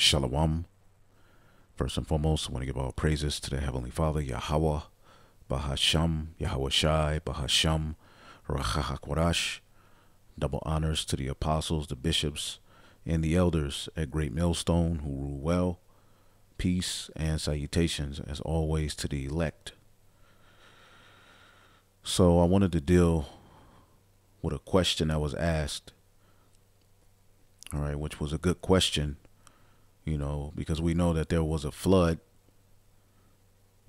Shalom. First and foremost, I want to give all praises to the Heavenly Father, Yahweh, Bahasham, Yahweh Shai, Bahasham, Rachahakwarash. Double honors to the apostles, the bishops, and the elders at Great Millstone who rule well. Peace and salutations, as always, to the elect. So I wanted to deal with a question that was asked, all right, which was a good question, because we know that there was a flood.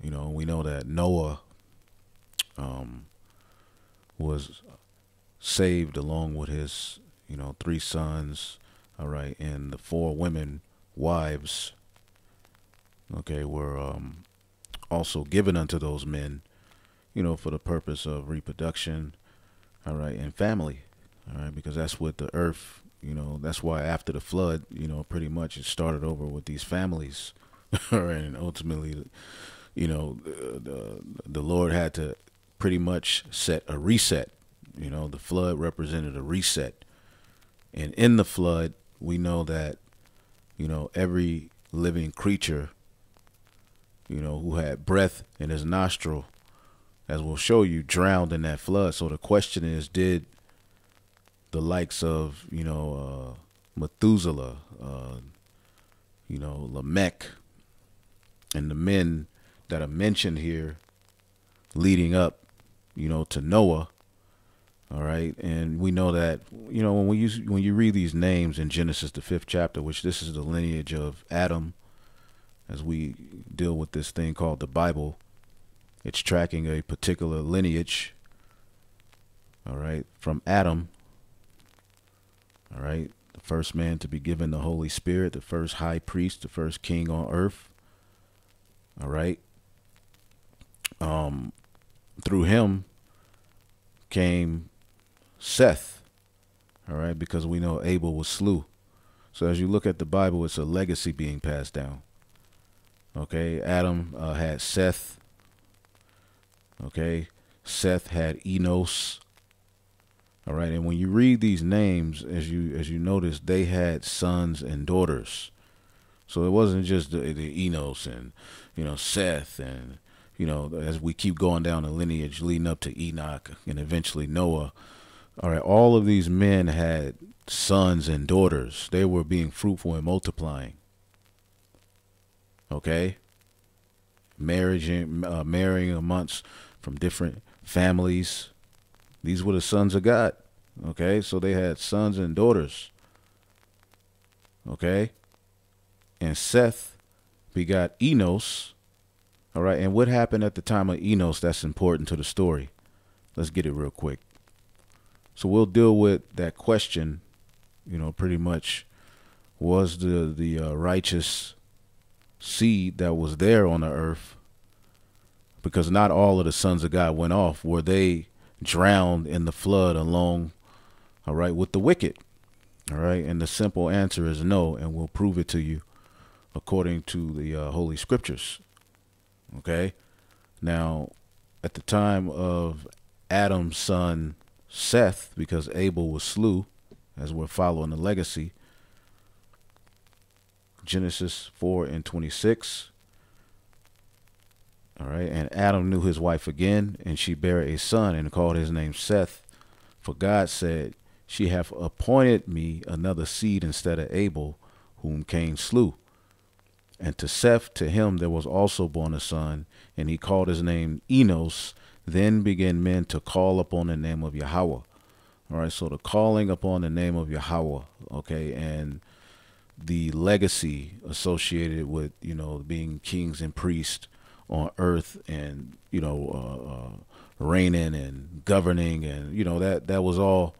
We know that Noah was saved along with his, 3 sons, all right, and the 4 women, wives, were also given unto those men, for the purpose of reproduction, all right, and family, all right, because that's what the earth, that's why after the flood, pretty much it started over with these families, all right, and ultimately, the Lord had to pretty much set a reset. The flood represented a reset, and in the flood, we know that, every living creature, who had breath in his nostril, as we'll show you, drowned in that flood. So the question is, did the likes of, Methuselah, Lamech, and the men that are mentioned here leading up, to Noah, all right, and we know that, when you read these names in Genesis, the 5th chapter, which this is the lineage of Adam, as we deal with this thing called the Bible, it's tracking a particular lineage, all right, from Adam, all right, the first man to be given the Holy Spirit, the first high priest, the first king on earth, all right. Through him came Seth, all right, because we know Abel was slew. So as you look at the Bible, it's a legacy being passed down. Okay, Adam had Seth. Okay, Seth had Enos. All right, and when you read these names, as you notice, they had sons and daughters. So it wasn't just the Enos and Seth and as we keep going down the lineage leading up to Enoch and eventually Noah. All right, all of these men had sons and daughters. They were being fruitful and multiplying. Okay, marrying amongst from different families. These were the sons of God. Okay, so they had sons and daughters. Okay, and Seth begot Enos. All right, and what happened at the time of Enos? That's important to the story. Let's get it real quick. So we'll deal with that question. Pretty much, was the righteous seed that was there on the earth, because not all of the sons of God went off, were they drowned in the flood along, all right, with the wicked? All right, and the simple answer is no, and we'll prove it to you according to the Holy Scriptures. Okay, now at the time of Adam's son Seth, because Abel was slew, as we're following the legacy, Genesis 4:26. All right, and Adam knew his wife again, and she bare a son, and called his name Seth. For God said, she hath appointed me another seed instead of Abel, whom Cain slew. And to Seth, to him there was also born a son, and he called his name Enos. Then began men to call upon the name of Yahweh. All right, so the calling upon the name of Yahweh, okay, and the legacy associated with, being kings and priests on earth and, reigning and governing, and, that was all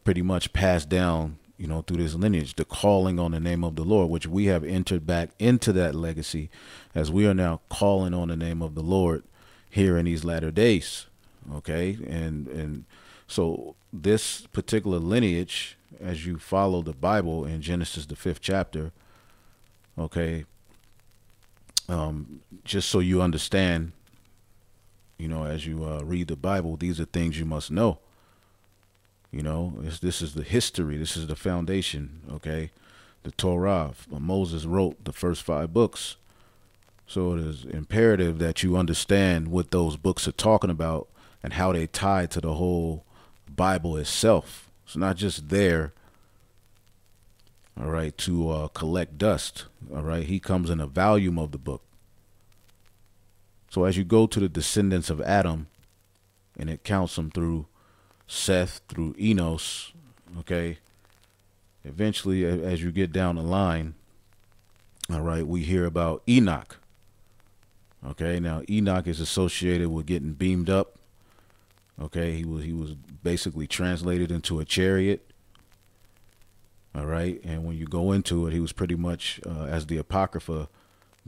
pretty much passed down, through this lineage, the calling on the name of the Lord, which we have entered back into that legacy, as we are now calling on the name of the Lord here in these latter days. Okay, and so this particular lineage, as you follow the Bible in Genesis, the 5th chapter, okay, just so you understand, as you read the Bible, these are things you must know. This is the history. This is the foundation. Okay, the Torah. Moses wrote the first 5 books. So it is imperative that you understand what those books are talking about and how they tie to the whole Bible itself. It's not just there, all right, to collect dust. All right, he comes in a volume of the book. So as you go to the descendants of Adam, and it counts them through Seth, through Enos, okay, eventually as you get down the line, all right, we hear about Enoch. Okay, now Enoch is associated with getting beamed up. Okay, he was basically translated into a chariot. All right, and when you go into it, he was pretty much, as the Apocrypha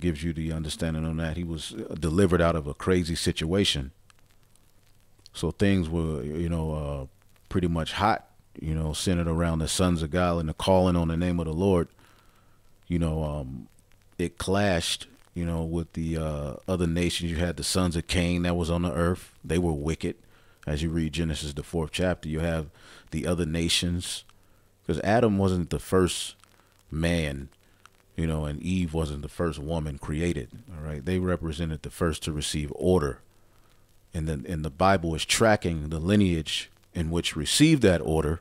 gives you the understanding on that, he was delivered out of a crazy situation. So things were, pretty much hot, centered around the sons of God and the calling on the name of the Lord. It clashed, with the other nations. You had the sons of Cain that was on the earth. They were wicked. As you read Genesis, the 4th chapter, you have the other nations. Because Adam wasn't the first man, and Eve wasn't the first woman created. All right. They represented the first to receive order. And the Bible is tracking the lineage in which received that order.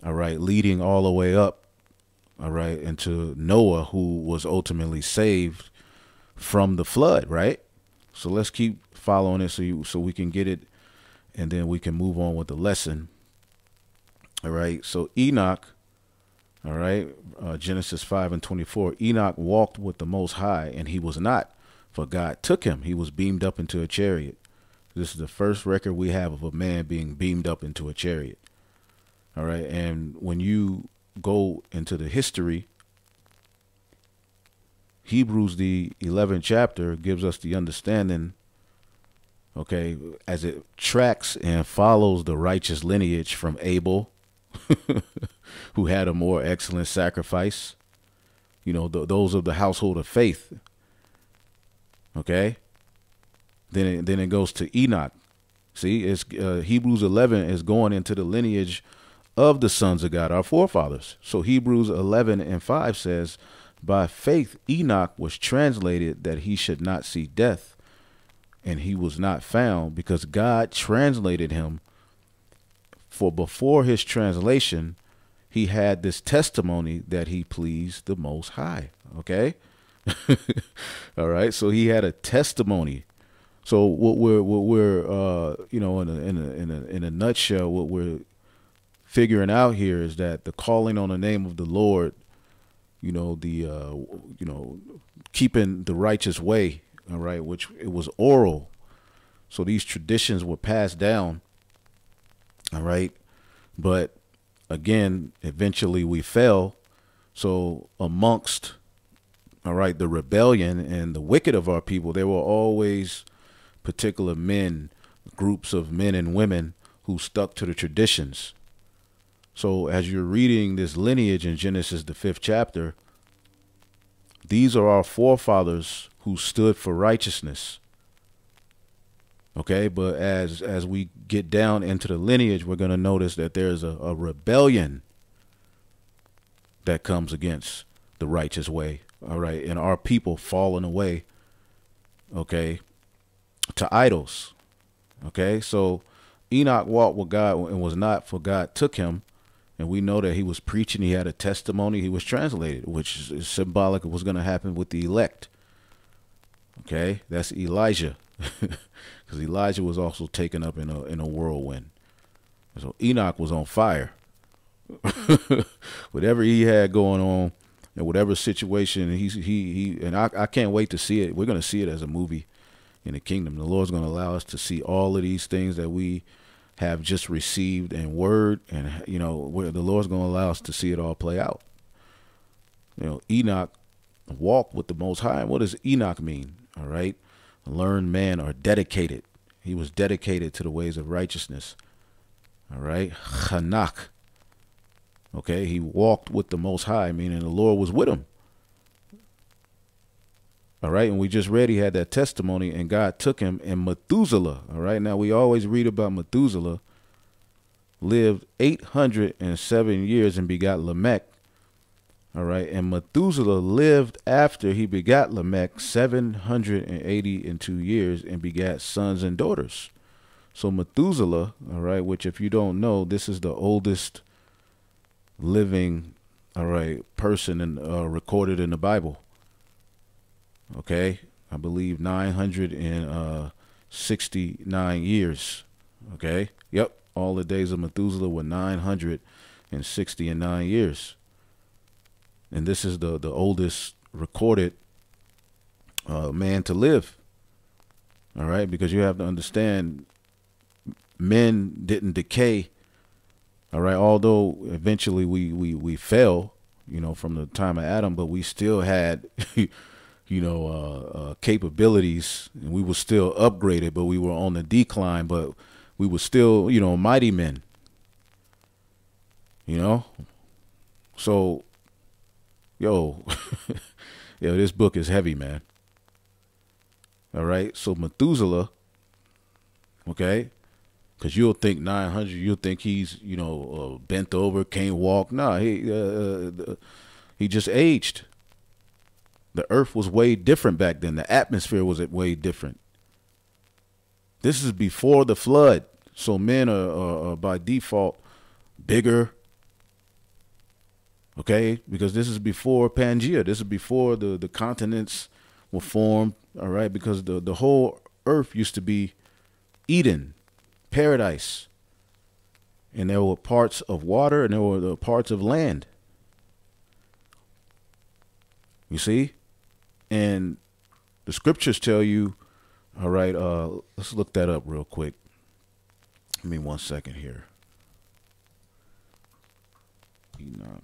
All right. Leading all the way up. All right. Into Noah, who was ultimately saved from the flood. Right. So let's keep following it so we can get it. And then we can move on with the lesson. All right. So Enoch. All right. Genesis 5:24. Enoch walked with the Most High, and he was not, for God took him. He was beamed up into a chariot. This is the first record we have of a man being beamed up into a chariot. All right. And when you go into the history, Hebrews, the 11th chapter, gives us the understanding, okay, as it tracks and follows the righteous lineage from Abel, who had a more excellent sacrifice, those of the household of faith. Okay. Then it goes to Enoch. See, it's Hebrews 11 is going into the lineage of the sons of God, our forefathers. So Hebrews 11:5 says, by faith Enoch was translated that he should not see death, and he was not found, because God translated him. For before his translation, he had this testimony that he pleased the Most High. Okay. All right. So he had a testimony. So what we're in a nutshell, what we're figuring out here is that the calling on the name of the Lord, keeping the righteous way. All right. Which it was oral. So these traditions were passed down. All right. But again, eventually we fell. So amongst, all right, the rebellion and the wicked of our people, there were always particular men, groups of men and women who stuck to the traditions. So as you're reading this lineage in Genesis, the 5th chapter, these are our forefathers who stood for righteousness. Okay, but as we get down into the lineage, we're going to notice that there's a rebellion that comes against the righteous way. All right, and our people falling away, okay, to idols. Okay, so Enoch walked with God and was not, for God took him. And we know that he was preaching. He had a testimony. He was translated, which is symbolic of what's going to happen with the elect. Okay, that's Elijah. Because Elijah was also taken up in a whirlwind. So Enoch was on fire. Whatever he had going on, and whatever situation I can't wait to see it. We're going to see it as a movie in the kingdom. The Lord's going to allow us to see all of these things that we have just received in word, and where the Lord's going to allow us to see it all play out. Enoch walked with the Most High. And what does Enoch mean? All right. Learned man or dedicated. He was dedicated to the ways of righteousness. All right. Chanach. Okay. He walked with the Most High, meaning the Lord was with him. All right. And we just read he had that testimony, and God took him. And Methuselah. All right. Now we always read about Methuselah lived 807 years and begot Lamech. All right. And Methuselah lived after he begat Lamech 782 years and begat sons and daughters. So Methuselah, all right, which if you don't know, this is the oldest living, all right, person recorded in the Bible. Okay. I believe 969 years. Okay. Yep. All the days of Methuselah were 969 years. And this is the oldest recorded man to live. All right. Because you have to understand, men didn't decay. All right. Although eventually we fell, from the time of Adam, but we still had, capabilities, and we were still upgraded, but we were on the decline, but we were still, mighty men, So, yo, yo, this book is heavy, man. All right. So Methuselah, okay, because you'll think 900, you'll think he's, bent over, can't walk. Nah, he just aged. The earth was way different back then. The atmosphere was way different. This is before the flood. So men are by default bigger. Okay, because this is before Pangea. This is before the continents were formed. All right, because the whole earth used to be Eden, paradise. And there were parts of water and there were the parts of land. You see? And the scriptures tell you, all right, let's look that up real quick. Give me 1 second here. Enoch.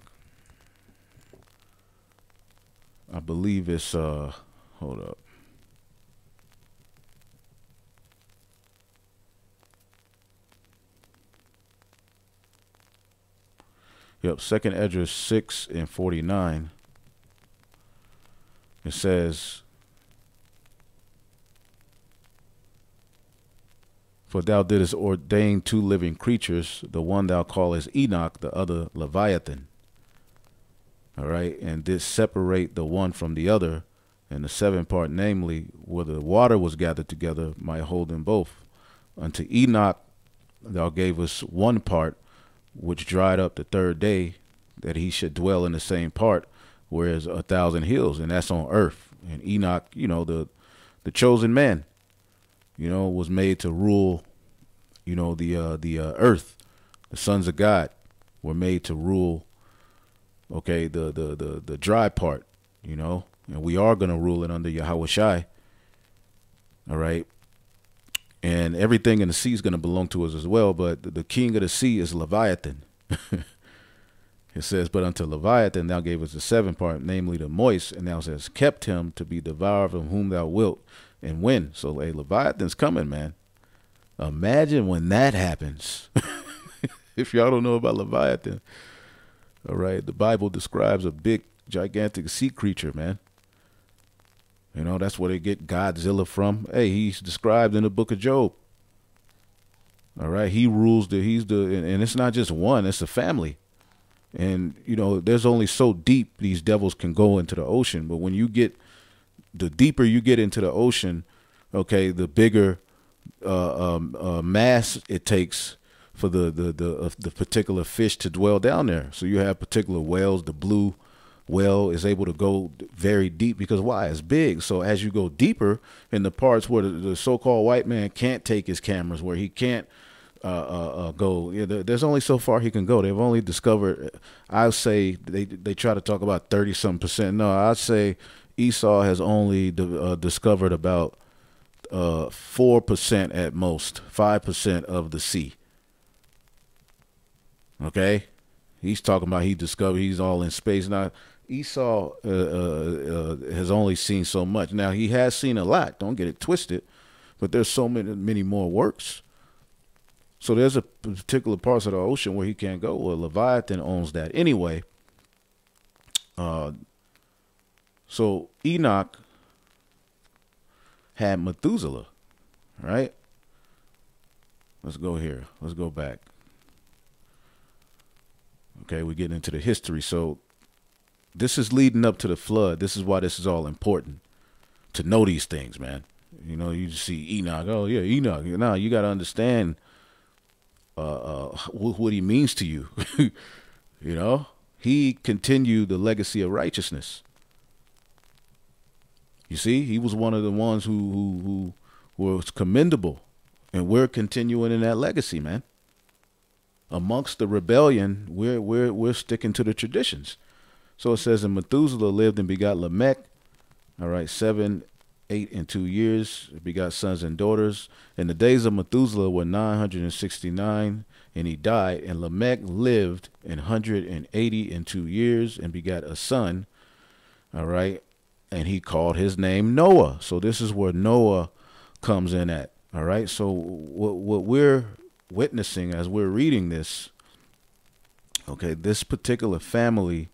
I believe it's, hold up. Yep, 2nd Esdras 6 and 49. It says, for thou didst ordain 2 living creatures, the one thou callest Enoch, the other Leviathan. All right, and didst separate the one from the other, and the 7th part, namely, where the water was gathered together, might hold them both. Unto Enoch thou gavest 1 part, which dried up the 3rd day, that he should dwell in the same part, whereas 1,000 hills, and that's on earth. And Enoch, the chosen man, was made to rule, the earth. The sons of God were made to rule, okay, the dry part, and we are going to rule it under Yahweh Shai. All right. And everything in the sea is going to belong to us as well. But the king of the sea is Leviathan. It says, but unto Leviathan thou gavest the 7th part, namely the moist, and thou hast kept him to be devoured from whom thou wilt and when. So, hey, Leviathan's coming, man. Imagine when that happens. If y'all don't know about Leviathan, all right, the Bible describes a big, gigantic sea creature, man. That's where they get Godzilla from. Hey, he's described in the book of Job. All right, he rules and it's not just one, it's a family. And, there's only so deep these devils can go into the ocean. But when the deeper you get into the ocean, okay, the bigger mass it takes for the particular fish to dwell down there. So you have particular whales. The blue whale is able to go very deep because why? It's big. So as you go deeper in the parts where the so-called white man can't take his cameras, where he can't go, there's only so far he can go. They've only discovered, I'll say, they try to talk about 30-some%. No, I'd say Esau has only discovered about 4% at most, 5% of the sea. Okay, he's talking about he's all in space now. Esau has only seen so much. Now he has seen a lot. Don't get it twisted, but there's so many more works. So there's a particular parts of the ocean where he can't go. Well, Leviathan owns that anyway. So Enoch had Methuselah, right? Let's go here. Let's go back. Okay, we're getting into the history. So this is leading up to the flood. This is why this is all important to know these things, man. You know, you see Enoch. Oh yeah, Enoch. Now you got to understand what he means to you. You know, he continued the legacy of righteousness. You see, he was one of the ones who was commendable, and we're continuing in that legacy, man. Amongst the rebellion, we're sticking to the traditions. So it says, and Methuselah lived and begot Lamech. All right, 7, 8, and 2 years. Begot sons and daughters. And the days of Methuselah were 969, and he died. And Lamech lived 182 years and begot a son. All right, and he called his name Noah. So this is where Noah comes in at. All right, so what we're witnessing as we're reading this, okay, this particular family,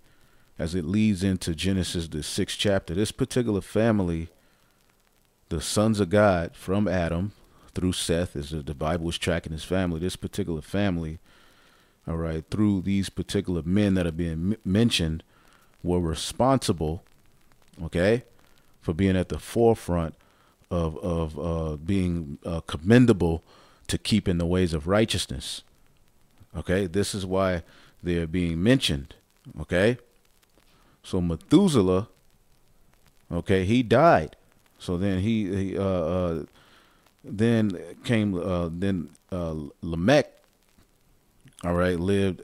as it leads into Genesis, the 6th chapter, this particular family, the sons of God from Adam through Seth, as the Bible is tracking his family, this particular family, all right, through these particular men that are being mentioned, were responsible, okay, for being at the forefront of being commendable to keep in the ways of righteousness. Okay, this is why they're being mentioned. Okay, so Methuselah, okay, he died. So then then came Lamech. All right, lived,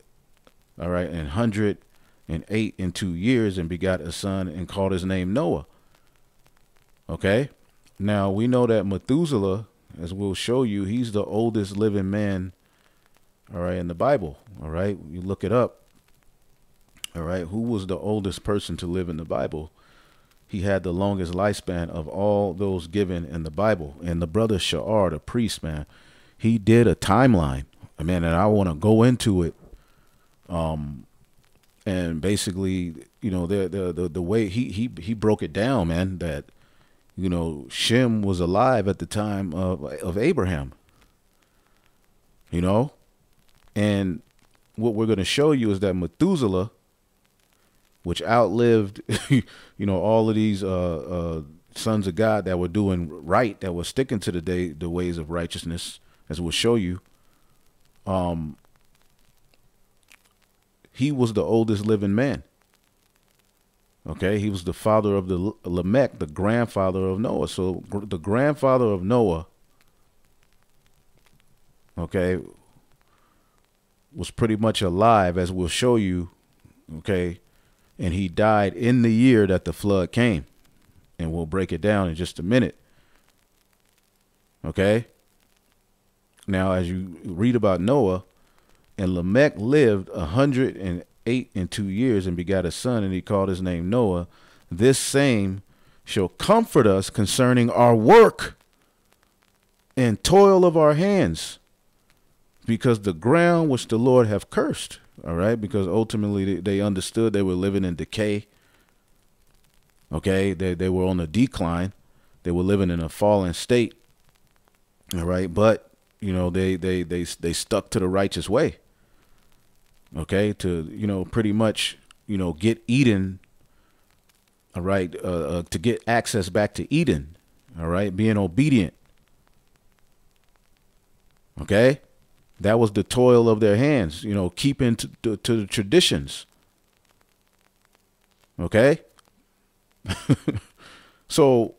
all right, 108 and 2 years and begot a son and called his name Noah. Okay, now we know that Methuselah, as we'll show you, he's the oldest living man, all right, in the Bible. All right, you look it up. All right, who was the oldest person to live in the Bible? He had the longest lifespan of all those given in the Bible. And the brother Sha'ar, the priest, man, he did a timeline, man, and I want to go into it. And basically, you know, the way he broke it down, man, that, you know, Shem was alive at the time of Abraham, you know, and what we're going to show you is that Methuselah, which outlived, you know, all of these sons of God that were doing right, that were sticking to the ways of righteousness, as we'll show you, he was the oldest living man. Okay, he was the father of the Lamech, the grandfather of Noah. So the grandfather of Noah, okay, was pretty much alive, as we'll show you, okay, and he died in the year that the flood came, and we'll break it down in just a minute. Okay, now as you read about Noah, and Lamech lived 108 and 2 years and begat a son, and he called his name Noah. This same shall comfort us concerning our work and toil of our hands, because the ground which the Lord have cursed. All right, because ultimately they understood they were living in decay. Okay, they were on a decline. They were living in a fallen state. All right, but you know they stuck to the righteous way. Okay, to, you know, pretty much, you know, get Eden. All right, to get access back to Eden. All right, being obedient. Okay, that was the toil of their hands, you know, keeping to the traditions. Okay, so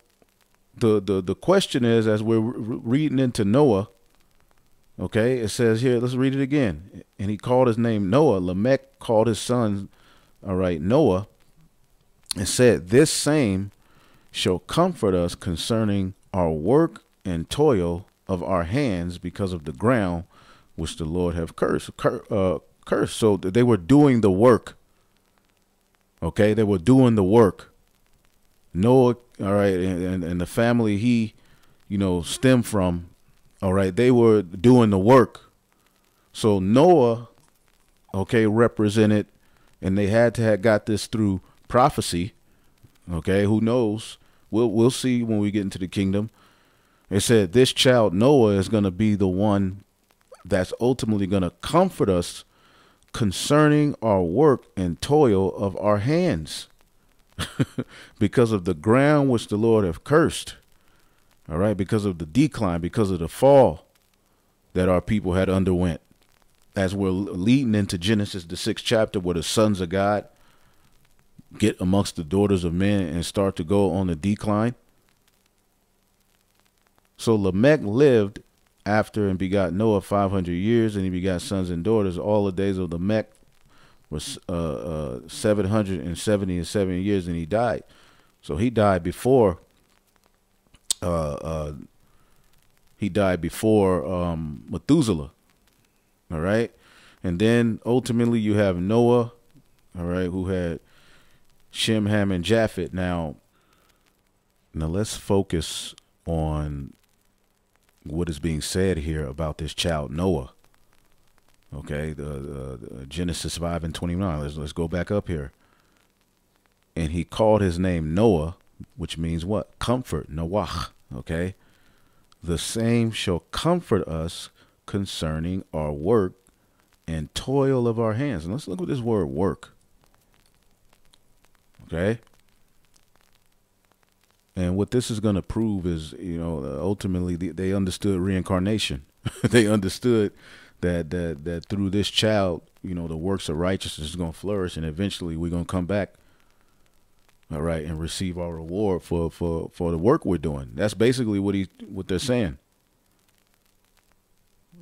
the question is, as we're reading into Noah, okay, it says here, let's read it again. And he called his name Noah. Lamech called his son, all right, Noah, and said, this same shall comfort us concerning our work and toil of our hands, because of the ground which the Lord have cursed. So they were doing the work. Okay, they were doing the work. Noah, all right, and the family he, you know, stemmed from, all right, they were doing the work. So Noah, okay, represented, and they had to have got this through prophecy. Okay, who knows? We'll see when we get into the kingdom. It said this child Noah is going to be the one that's ultimately going to comfort us concerning our work and toil of our hands. because of the ground which the Lord hath cursed. All right, because of the decline, because of the fall that our people had underwent. As we're leading into Genesis, the 6th chapter, where the sons of God get amongst the daughters of men and start to go on the decline. So Lamech lived after and begot Noah 500 years, and he begot sons and daughters. All the days of Lamech was 777 years, and he died. So he died before Methuselah. All right. And then ultimately you have Noah, all right, who had Shem, Ham, and Japheth. Now let's focus on what is being said here about this child Noah. Okay, the Genesis 5 and 29. Let's go back up here. And he called his name Noah, which means what? Comfort, Noah. Okay, the same shall comfort us concerning our work and toil of our hands. And let's look at this word work. Okay. And what this is going to prove is, ultimately they understood reincarnation. They understood that through this child, the works of righteousness is going to flourish, and eventually we're going to come back, all right, and receive our reward for the work we're doing. That's basically what they're saying.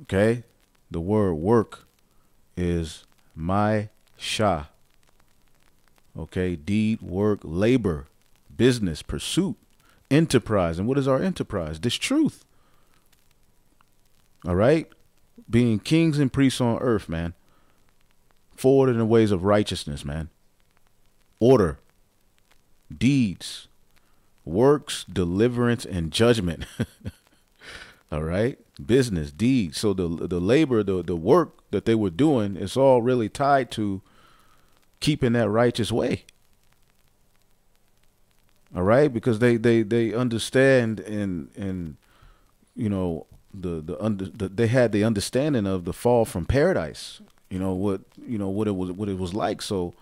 Okay, the word work is my shah. Okay, deed, work, labor, business, pursuit, enterprise. And what is our enterprise? This truth. All right, being kings and priests on earth, man. Forward in the ways of righteousness, man. Order, deeds, works, deliverance, and judgment. All right, business, deeds. So the labor, the work that they were doing, it's all really tied to keeping that righteous way. All right, because they understand and they had the understanding of the fall from paradise. What it was like. So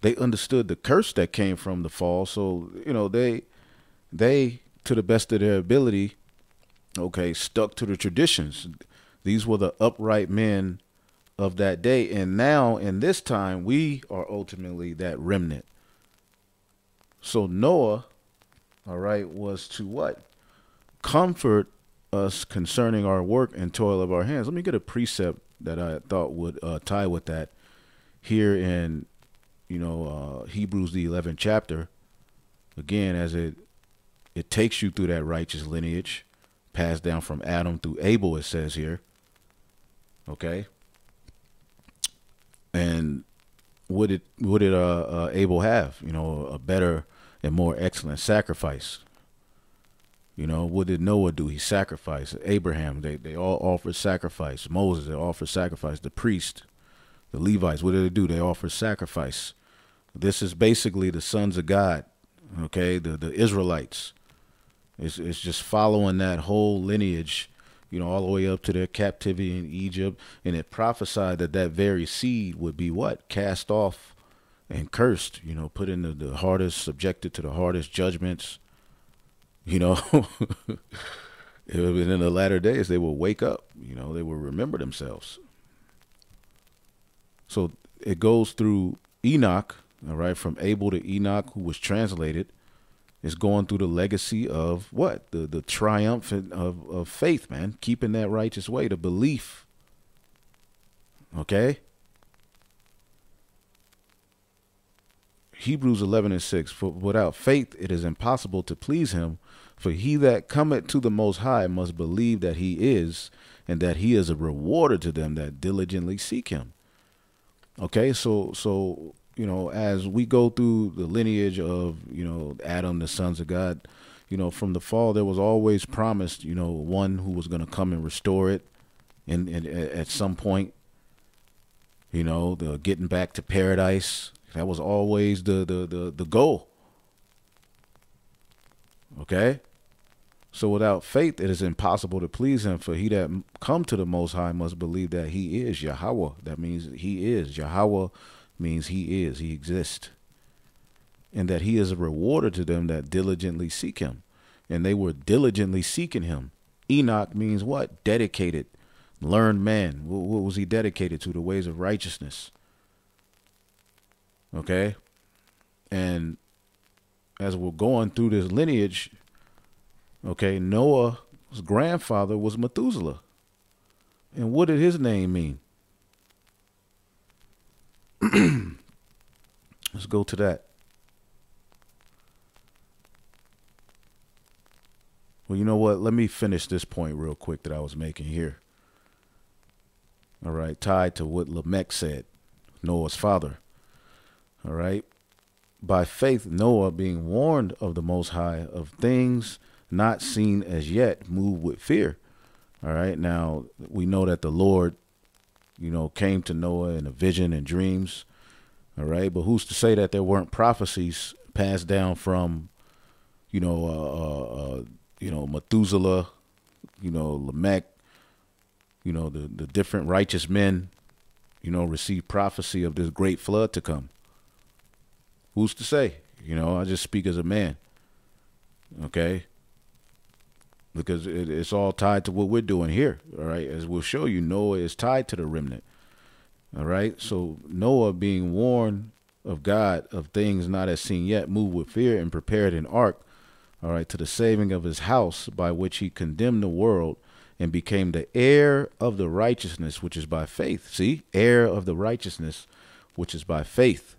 they understood the curse that came from the fall. So they to the best of their ability, okay, stuck to the traditions. These were the upright men of that day. And now in this time, we are ultimately that remnant. So Noah, all right, was to what? Comfort us concerning our work and toil of our hands. Let me get a precept that I thought would tie with that here in, Hebrews, the 11th chapter. Again, as it takes you through that righteous lineage passed down from Adam through Abel, it says here. Okay. And what did Abel have? A better and more excellent sacrifice. What did Noah do? He sacrificed. Abraham, they all offered sacrifice. Moses, they offered sacrifice. The priest, the Levites, what did they do? They offered sacrifice. This is basically the sons of God, okay, the Israelites. It's just following that whole lineage, all the way up to their captivity in Egypt. And it prophesied that very seed would be what? Cast off and cursed, put in the hardest, subjected to the hardest judgments. And in the latter days, they will wake up, they will remember themselves. So it goes through Enoch, all right, from Abel to Enoch, who was translated. It's going through the legacy of what? The triumph of faith, man, keeping that righteous way, the belief. Okay. Hebrews 11:6, for without faith it is impossible to please him, for he that cometh to the Most High must believe that he is, and that he is a rewarder to them that diligently seek him. Okay, so as we go through the lineage of, Adam, the sons of God, from the fall, there was always promised, one who was going to come and restore it and at some point, the getting back to paradise. That was always the goal. Okay. So without faith, it is impossible to please him, for he that come to the Most High must believe that he is Yahweh. That means he is. Yahweh means he is. He exists. and that he is a rewarder to them that diligently seek him. And they were diligently seeking him. Enoch means what? Dedicated, learned man. What was he dedicated to? The ways of righteousness. Okay? And as we're going through this lineage, okay, Noah's grandfather was Methuselah. And what did his name mean? Let's go to that. Well, you know what? Let me finish this point real quick that I was making here. All right, tied to what Lamech said, Noah's father. All right. By faith, Noah, being warned of the Most High of things not seen as yet, moved with fear. All right. Now, we know that the Lord, came to Noah in a vision and dreams. All right. But who's to say that there weren't prophecies passed down from, Methuselah, Lamech, the different righteous men, received prophecy of this great flood to come. Who's to say? I just speak as a man. Okay. Because it's all tied to what we're doing here. All right. As we'll show you, Noah is tied to the remnant. All right. So Noah, being warned of God of things not as seen yet, moved with fear and prepared an ark, all right, to the saving of his house, by which he condemned the world and became the heir of the righteousness, which is by faith. See, heir of the righteousness, which is by faith.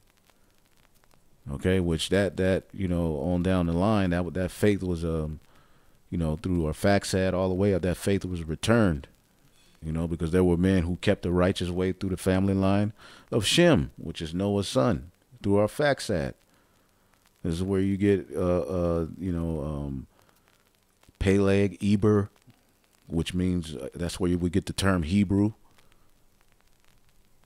Okay, which that on down the line, that faith was through our faxad all the way up, that faith was returned. Because there were men who kept the righteous way through the family line of Shem, which is Noah's son, through our faxad. This is where you get Peleg, Eber, which means that's where we get the term Hebrew.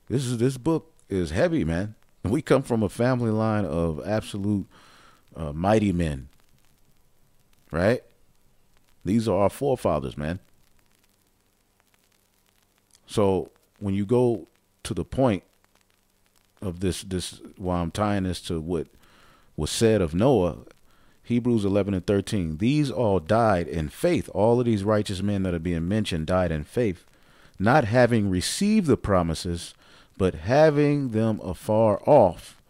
This book is heavy, man. We come from a family line of absolute mighty men, right? These are our forefathers, man. So when you go to the point of this, while I'm tying this to what was said of Noah, Hebrews 11:13, these all died in faith. All of these righteous men that are being mentioned died in faith, not having received the promises, but having them afar off,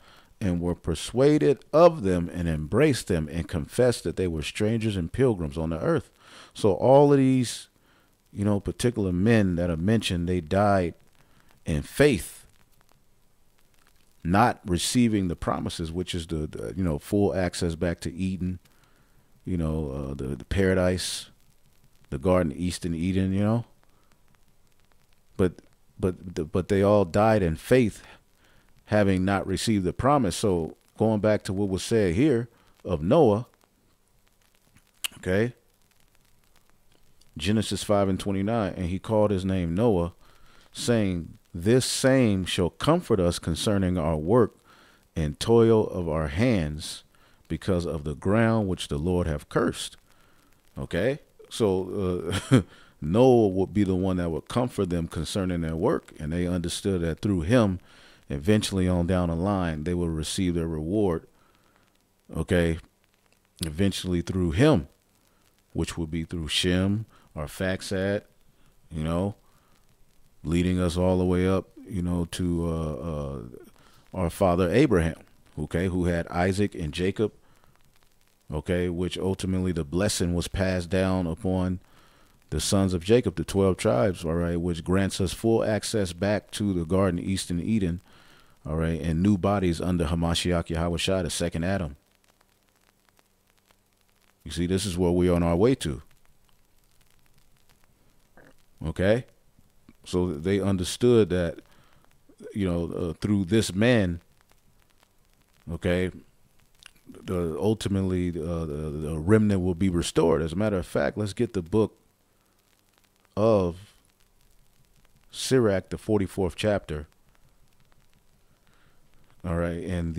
and were persuaded of them and embraced them and confessed that they were strangers and pilgrims on the earth. So all of these, particular men that are mentioned, they died in faith, not receiving the promises, which is the full access back to Eden, the paradise, the Garden Eastern Eden, But they all died in faith, having not received the promise. So going back to what was said here of Noah, okay, Genesis 5:29, and he called his name Noah, saying, this same shall comfort us concerning our work and toil of our hands, because of the ground which the Lord have cursed. Okay, so Noah would be the one that would comfort them concerning their work, and they understood that through him, eventually on down the line, they will receive their reward. Okay, eventually through him, which will be through Shem, our faxad, leading us all the way up, to our father Abraham, okay, who had Isaac and Jacob, okay, which ultimately the blessing was passed down upon the sons of Jacob, the 12 tribes, all right, which grants us full access back to the Garden Eastern Eden, all right, and new bodies under Hamashiach Yahushua, the second Adam. You see, this is where we are on our way to. Okay? So they understood that, through this man, okay, ultimately the remnant will be restored. As a matter of fact, let's get the book of Sirach, the 44th chapter. All right, and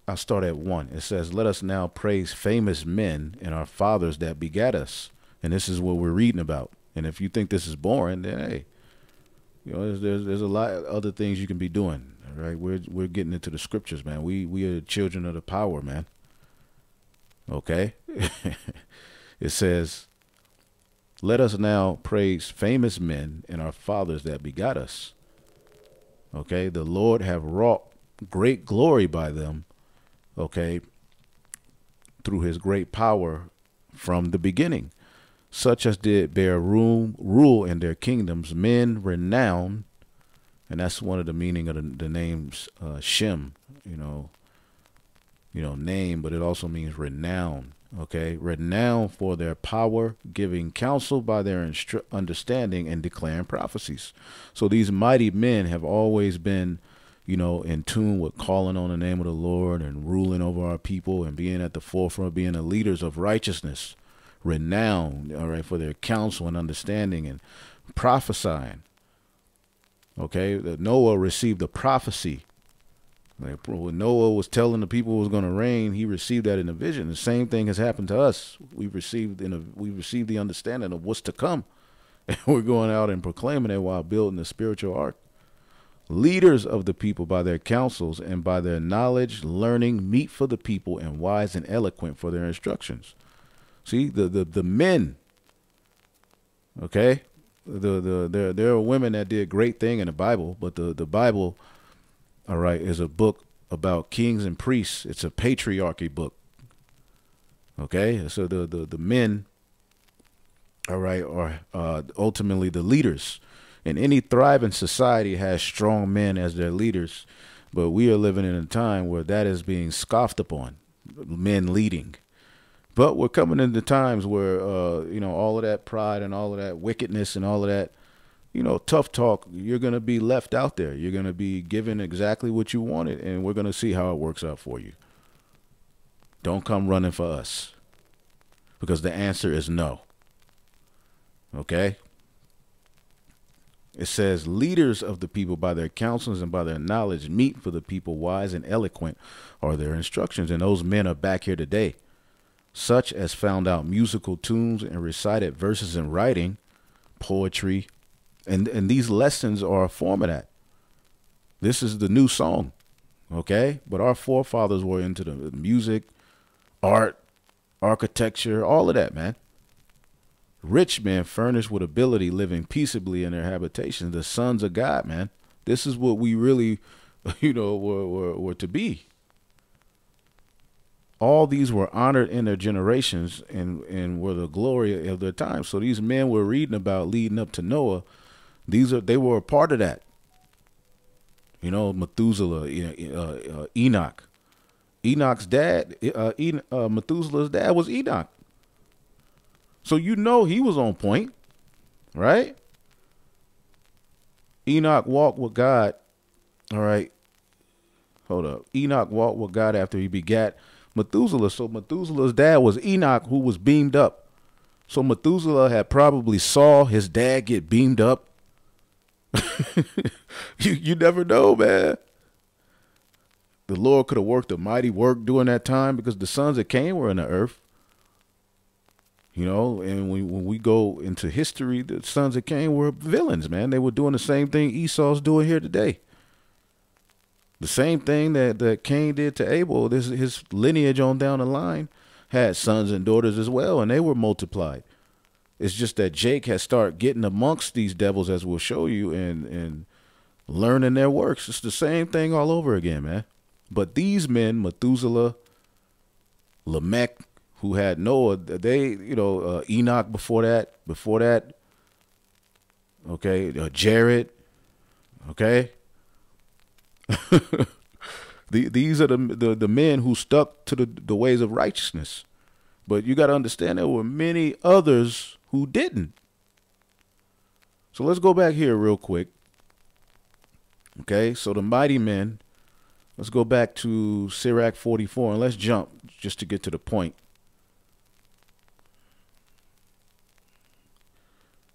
I'll start at 1. It says, let us now praise famous men and our fathers that begat us. And this is what we're reading about. And if you think this is boring, then hey, there's a lot of other things you can be doing. All right? We're getting into the scriptures, man. We are the children of the power, man. Okay? It says, let us now praise famous men and our fathers that begot us. Okay? The Lord have wrought great glory by them, okay, through his great power from the beginning, such as did bear rule in their kingdoms, men renowned. And that's one of the meaning of the names Shem, name, but it also means renown. Okay, renowned for their power, giving counsel by their understanding and declaring prophecies. So these mighty men have always been, in tune with calling on the name of the Lord and ruling over our people and being at the forefront, being the leaders of righteousness, renowned, all right, for their counsel and understanding and prophesying. Okay, Noah received a prophecy. Like when Noah was telling the people it was going to rain, he received that in a vision. The same thing has happened to us. We received the understanding of what's to come, and we're going out and proclaiming it while building the spiritual ark. Leaders of the people by their counsels and by their knowledge, learning, meet for the people, and wise and eloquent for their instructions. See, the men. Okay. There are women that did great thing in the Bible, but the Bible, all right, is a book about kings and priests. It's a patriarchy book. Okay, so the men, all right, are ultimately the leaders. And any thriving society has strong men as their leaders, but we are living in a time where that is being scoffed upon, men leading. But we're coming into times where, all of that pride and all of that wickedness and all of that, tough talk, you're going to be left out there. You're going to be given exactly what you wanted, and we're going to see how it works out for you. Don't come running for us, because the answer is no. Okay? It says, leaders of the people by their counsels and by their knowledge meet for the people, wise and eloquent are their instructions. And those men are back here today. Such as found out musical tunes and recited verses in writing, poetry, and these lessons are a form of that. This is the new song, okay? But our forefathers were into the music, art, architecture, all of that, man. Rich men furnished with ability, living peaceably in their habitations, the sons of God, man. This is what we really, were to be. All these were honored in their generations and were the glory of their time. So these men we're reading about leading up to Noah, they were a part of that. Methuselah, Enoch. Enoch's dad, Methuselah's dad was Enoch. So he was on point, right? Enoch walked with God. All right. Hold up. Enoch walked with God after he begat Methuselah. So Methuselah's dad was Enoch, who was beamed up. So Methuselah had probably saw his dad get beamed up. You never know, man. The Lord could have worked a mighty work during that time, because the sons of Cain were in the earth. And when we go into history, the sons of Cain were villains, man. They were doing the same thing Esau's doing here today. The same thing that Cain did to Abel, his lineage on down the line had sons and daughters as well, and they were multiplied. It's just that Jake has started getting amongst these devils, as we'll show you, and learning their works. It's the same thing all over again, man. But these men, Methuselah, Lamech, who had Noah, they, Enoch before that, okay, Jared, okay. These are the men who stuck to the ways of righteousness. But you got to understand there were many others who didn't. So let's go back here real quick. Okay, so the mighty men, let's go back to Sirach 44, and let's jump just to get to the point.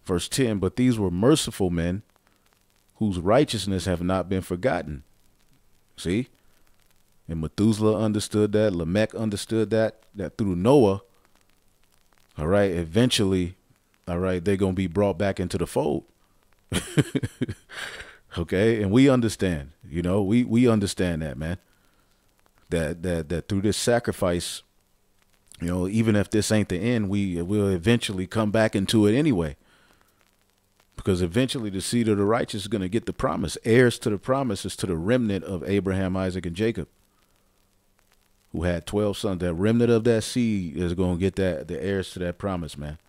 Verse 10, but these were merciful men whose righteousness have not been forgotten. See? And Methuselah understood that. Lamech understood that through Noah, all right, eventually, all right, they're going to be brought back into the fold. Okay? And we understand, We understand that, man. That through this sacrifice, even if this ain't the end, we will eventually come back into it anyway. Because eventually the seed of the righteous is going to get the promise. Heirs to the promise is to the remnant of Abraham, Isaac, and Jacob, who had 12 sons. That remnant of that seed is going to get the heirs to that promise, man.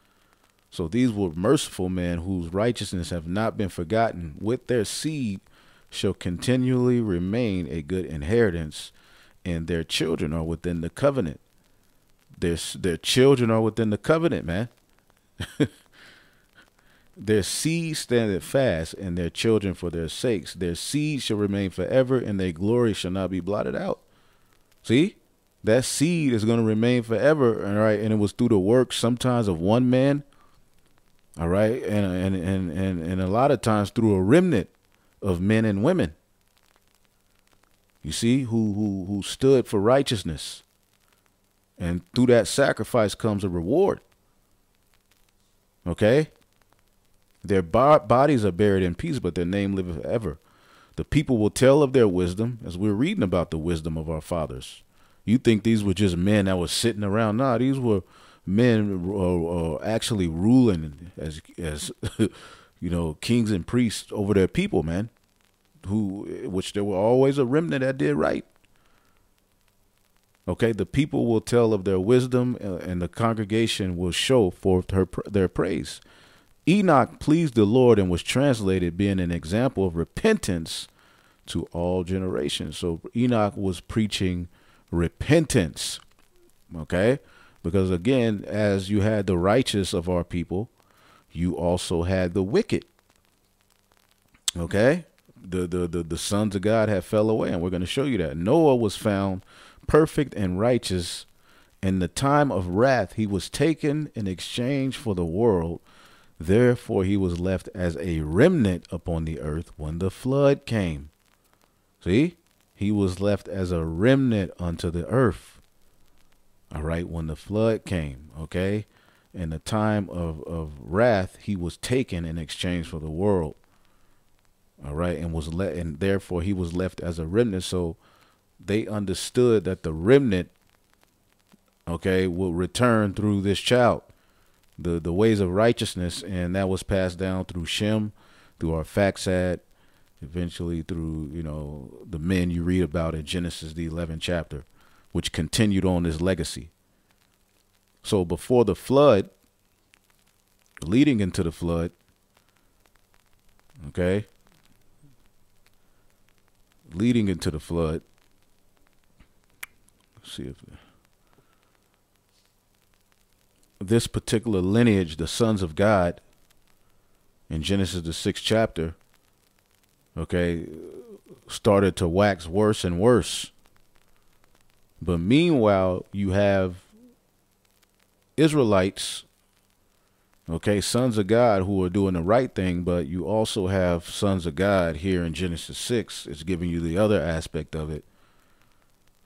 So these were merciful men whose righteousness have not been forgotten. With their seed shall continually remain a good inheritance, and their children are within the covenant. Their children are within the covenant, man. Their seed standeth fast, and their children for their sakes. Their seed shall remain forever, and their glory shall not be blotted out. See? That seed is going to remain forever, all right? And it was through the work sometimes of one man, all right? And a lot of times through a remnant of men and women, you see, who stood for righteousness. And through that sacrifice comes a reward. Okay? Their bodies are buried in peace, but their name liveth forever. The people will tell of their wisdom, as we're reading about the wisdom of our fathers. You think these were just men that were sitting around? Nah, these were men actually ruling as kings and priests over their people, man. Which there were always a remnant that did right. Okay, the people will tell of their wisdom, and the congregation will show forth their praise. Enoch pleased the Lord and was translated, being an example of repentance to all generations. So Enoch was preaching repentance, okay? Because again, as you had the righteous of our people, you also had the wicked, okay? The sons of God have fell away, and we're going to show you that. Noah was found perfect and righteous. In the time of wrath, he was taken in exchange for the world. Therefore, he was left as a remnant upon the earth when the flood came. See, he was left as a remnant unto the earth. All right, when the flood came, okay, in the time of wrath, he was taken in exchange for the world. All right, and therefore he was left as a remnant. So they understood that the remnant, okay, will return through this child, the ways of righteousness, and that was passed down through Shem, through Arphaxad, eventually through the men you read about in Genesis the 11th chapter, which continued on this legacy. So before the flood, leading into the flood, okay, leading into the flood. Let's see if this particular lineage, the sons of God, in Genesis the 6th chapter, okay, started to wax worse and worse. But meanwhile, you have Israelites, okay, sons of God who are doing the right thing, but you also have sons of God here in Genesis 6. It's giving you the other aspect of it,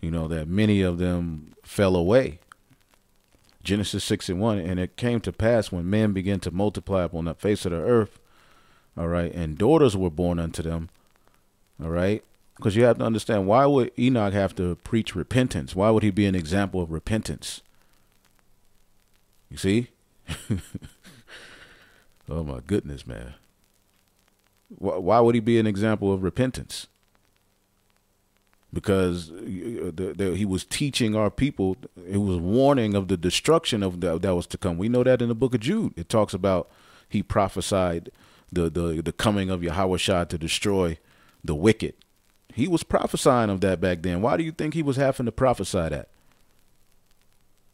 that many of them fell away. Genesis 6:1, and it came to pass when men began to multiply upon the face of the earth, all right, and daughters were born unto them, all right, because you have to understand, why would Enoch have to preach repentance? Why would he be an example of repentance? You see? Oh my goodness, man. Why would he be an example of repentance? Because he was teaching our people. It was warning of the destruction of that was to come. We know that in the book of Jude. It talks about he prophesied the coming of Yahweh to destroy the wicked. He was prophesying of that back then. Why do you think he was having to prophesy that?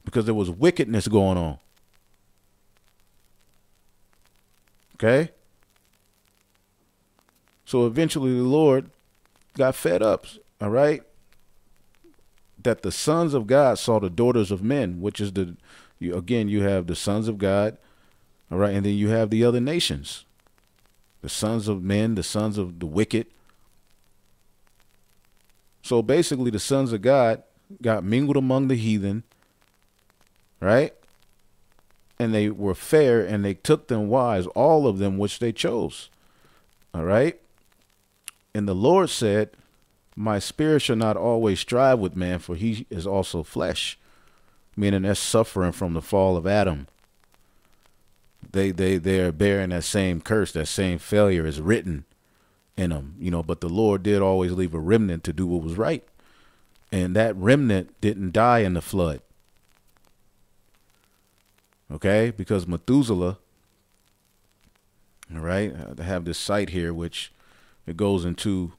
Because there was wickedness going on. Okay? So eventually the Lord got fed up, all right? That the sons of God saw the daughters of men, which is again, you have the sons of God, all right? And then you have the other nations, the sons of men, the sons of the wicked. So basically the sons of God got mingled among the heathen, right? And they were fair, and they took them wives, all of them which they chose. All right. And the Lord said, My spirit shall not always strive with man, for he is also flesh. Meaning they're suffering from the fall of Adam. They're bearing that same curse, that same failure is written in them, but the Lord did always leave a remnant to do what was right. And that remnant didn't die in the flood. Okay, because Methuselah, all right, I have this site here, which it goes into,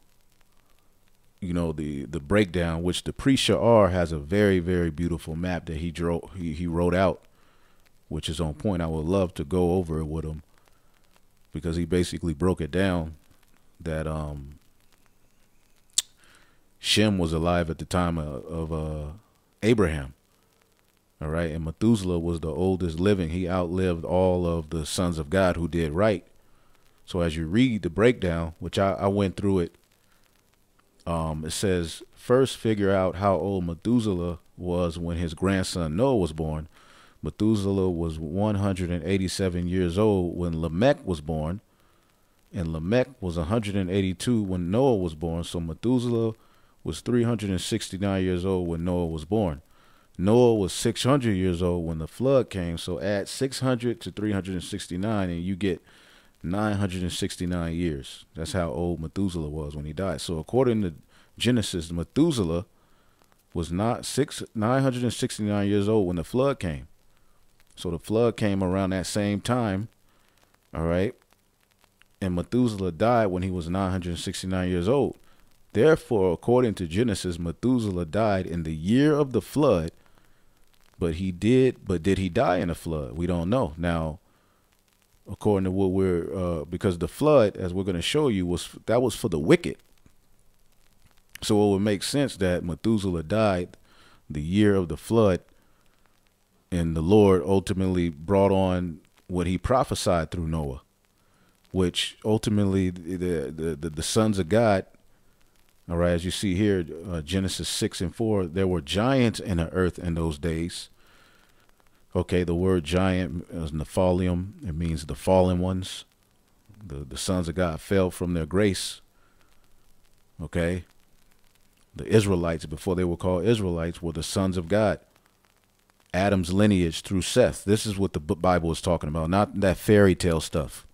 the breakdown, which the priest Sha'ar has a very, very beautiful map that he wrote out, which is on point. I would love to go over it with him, because he basically broke it down that Shem was alive at the time of Abraham. All right. And Methuselah was the oldest living. He outlived all of the sons of God who did right. So as you read the breakdown, which I went through it, it says, first figure out how old Methuselah was when his grandson Noah was born. Methuselah was 187 years old when Lamech was born, and Lamech was 182 when Noah was born. So Methuselah was 369 years old when Noah was born. Noah was 600 years old when the flood came. So add 600 to 369 and you get 969 years. That's how old Methuselah was when he died. So according to Genesis, Methuselah was not 969 years old when the flood came. So the flood came around that same time. All right. And Methuselah died when he was 969 years old. Therefore, according to Genesis, Methuselah died in the year of the flood. But did he die in the flood? We don't know. Now, according to what because the flood, as we're going to show you, was for the wicked. So it would make sense that Methuselah died the year of the flood, and the Lord ultimately brought on what he prophesied through Noah, which ultimately the sons of God, all right, as you see here, Genesis 6:4, there were giants in the earth in those days. Okay, the word giant is Nephilim. It means the fallen ones. The sons of God fell from their grace. Okay. The Israelites, before they were called Israelites, were the sons of God. Adam's lineage through Seth. This is what the Bible is talking about, not that fairy tale stuff.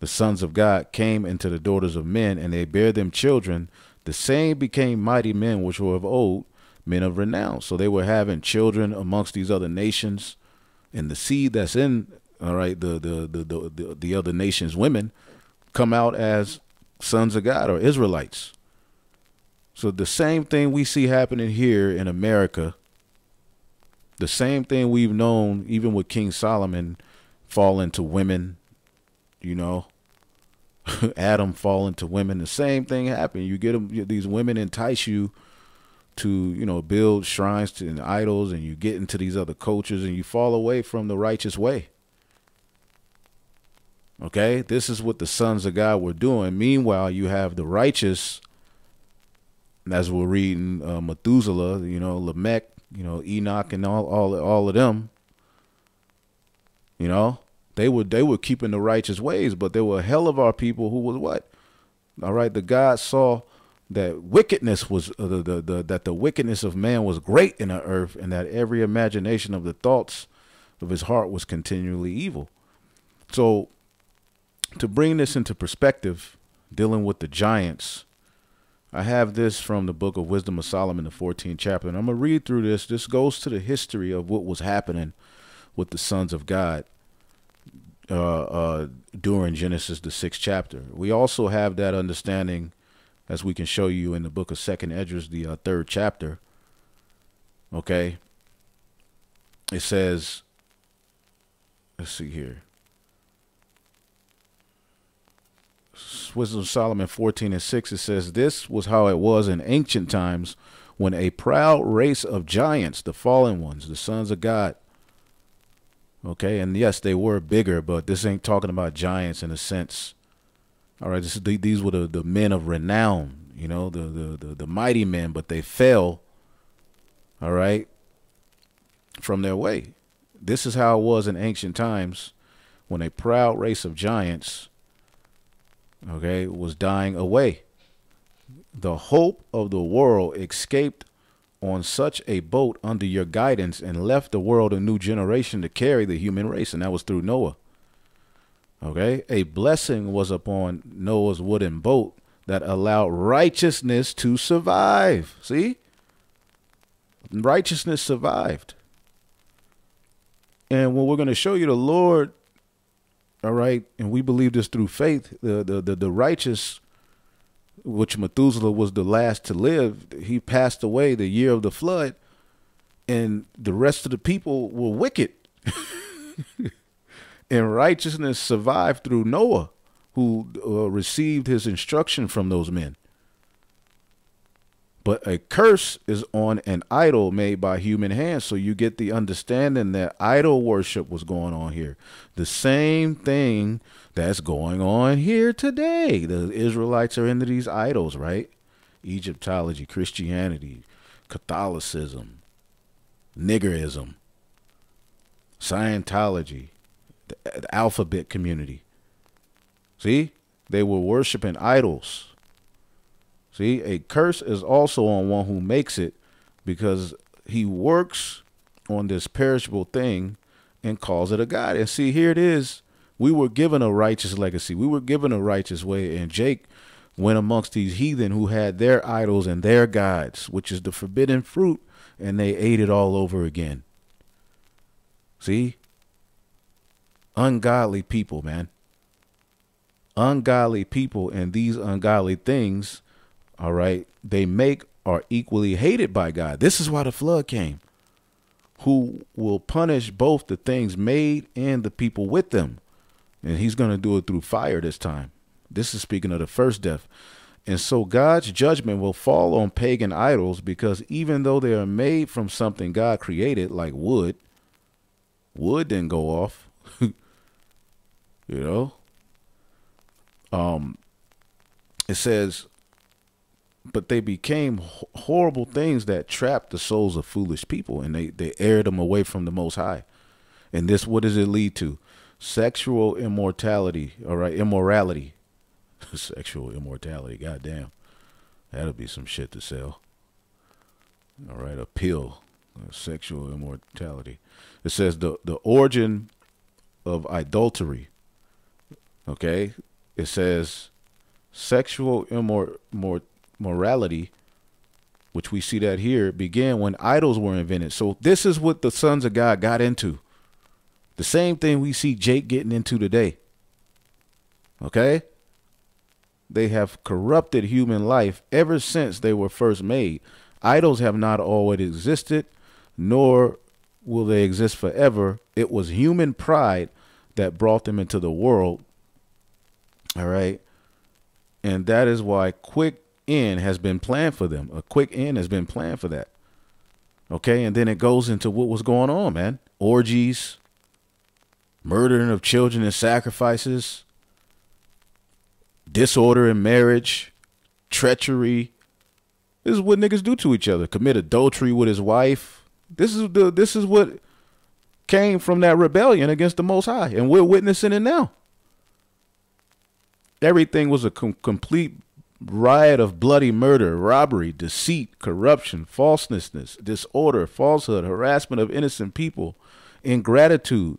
The sons of God came into the daughters of men, and they bare them children. The same became mighty men which were of old, men of renown. So they were having children amongst these other nations, and the seed that's in, all right, the other nations' women come out as sons of God or Israelites. So the same thing we see happening here in America, the same thing we've known even with King Solomon falling to women, Adam falling to women, the same thing happened. You get them, these women entice you to, build shrines and idols, and you get into these other cultures and you fall away from the righteous way. Okay, this is what the sons of God were doing. Meanwhile, you have the righteous, as we're reading, Methuselah, Lamech, Enoch, and all of them. They were keeping the righteous ways, but there were a hell of our people who was what? All right, the God saw that wickedness was that the wickedness of man was great in the earth, and that every imagination of the thoughts of his heart was continually evil. So to bring this into perspective, dealing with the giants, I have this from the book of Wisdom of Solomon, the 14th chapter, and I'm going to read through this. This goes to the history of what was happening with the sons of God during Genesis, the 6th chapter. We also have that understanding, as we can show you in the book of 2nd Esdras, the 3rd chapter. Okay. It says, let's see here. Wisdom of Solomon 14:6, it says, this was how it was in ancient times when a proud race of giants, the fallen ones, the sons of God. Okay, and yes, they were bigger, but this ain't talking about giants in a sense. All right, these were the men of renown, the mighty men, but they fell, all right, from their way. This is how it was in ancient times when a proud race of giants, okay, was dying away. the hope of the world escaped on such a boat under your guidance and left the world a new generation to carry the human race. And that was through Noah. Okay. A blessing was upon Noah's wooden boat that allowed righteousness to survive. See? Righteousness survived. And when we're going to show you the Lord, all right, and we believe this through faith, the righteous, which Methuselah was the last to live, he passed away the year of the flood, and the rest of the people were wicked. And righteousness survived through Noah, who received his instruction from those men. But a curse is on an idol made by human hands. So you get the understanding that idol worship was going on here. The same thing that's going on here today. The Israelites are into these idols, right? Egyptology, Christianity, Catholicism, niggerism, Scientology, the alphabet community. See, they were worshiping idols. See, a curse is also on one who makes it, because he works on this perishable thing and calls it a god. And see, here it is. We were given a righteous legacy. We were given a righteous way. And Jake went amongst these heathen who had their idols and their gods, which is the forbidden fruit, and they ate it all over again. See? Ungodly people, man. Ungodly people, and these ungodly things, all right, they make are equally hated by God. This is why the flood came, who will punish both the things made and the people with them. And he's going to do it through fire this time. This is speaking of the first death. And so God's judgment will fall on pagan idols, because even though they are made from something God created, like wood didn't go off. You know, it says, but they became horrible things that trapped the souls of foolish people, and they aired them away from the Most High. And this, what does it lead to? Sexual immortality. All right, immorality. Sexual immortality. Goddamn, that'll be some shit to sell. All right, a pill. Sexual immortality. It says the origin of adultery. Okay, it says sexual immorality, which we see that here, began when idols were invented. So this is what the sons of God got into. The same thing we see Jake getting into today. Okay? They have corrupted human life ever since they were first made. Idols have not always existed, nor will they exist forever. It was human pride that brought them into the world. All right. And that is why quick end has been planned for them. A quick end has been planned for that. Okay. And then it goes into what was going on, man. Orgies, murdering of children and sacrifices, disorder in marriage, treachery. This is what niggas do to each other. Commit adultery with his wife. This is what came from that rebellion against the Most High. And we're witnessing it now. Everything was a complete riot of bloody murder, robbery, deceit, corruption, falseness, disorder, falsehood, harassment of innocent people, ingratitude,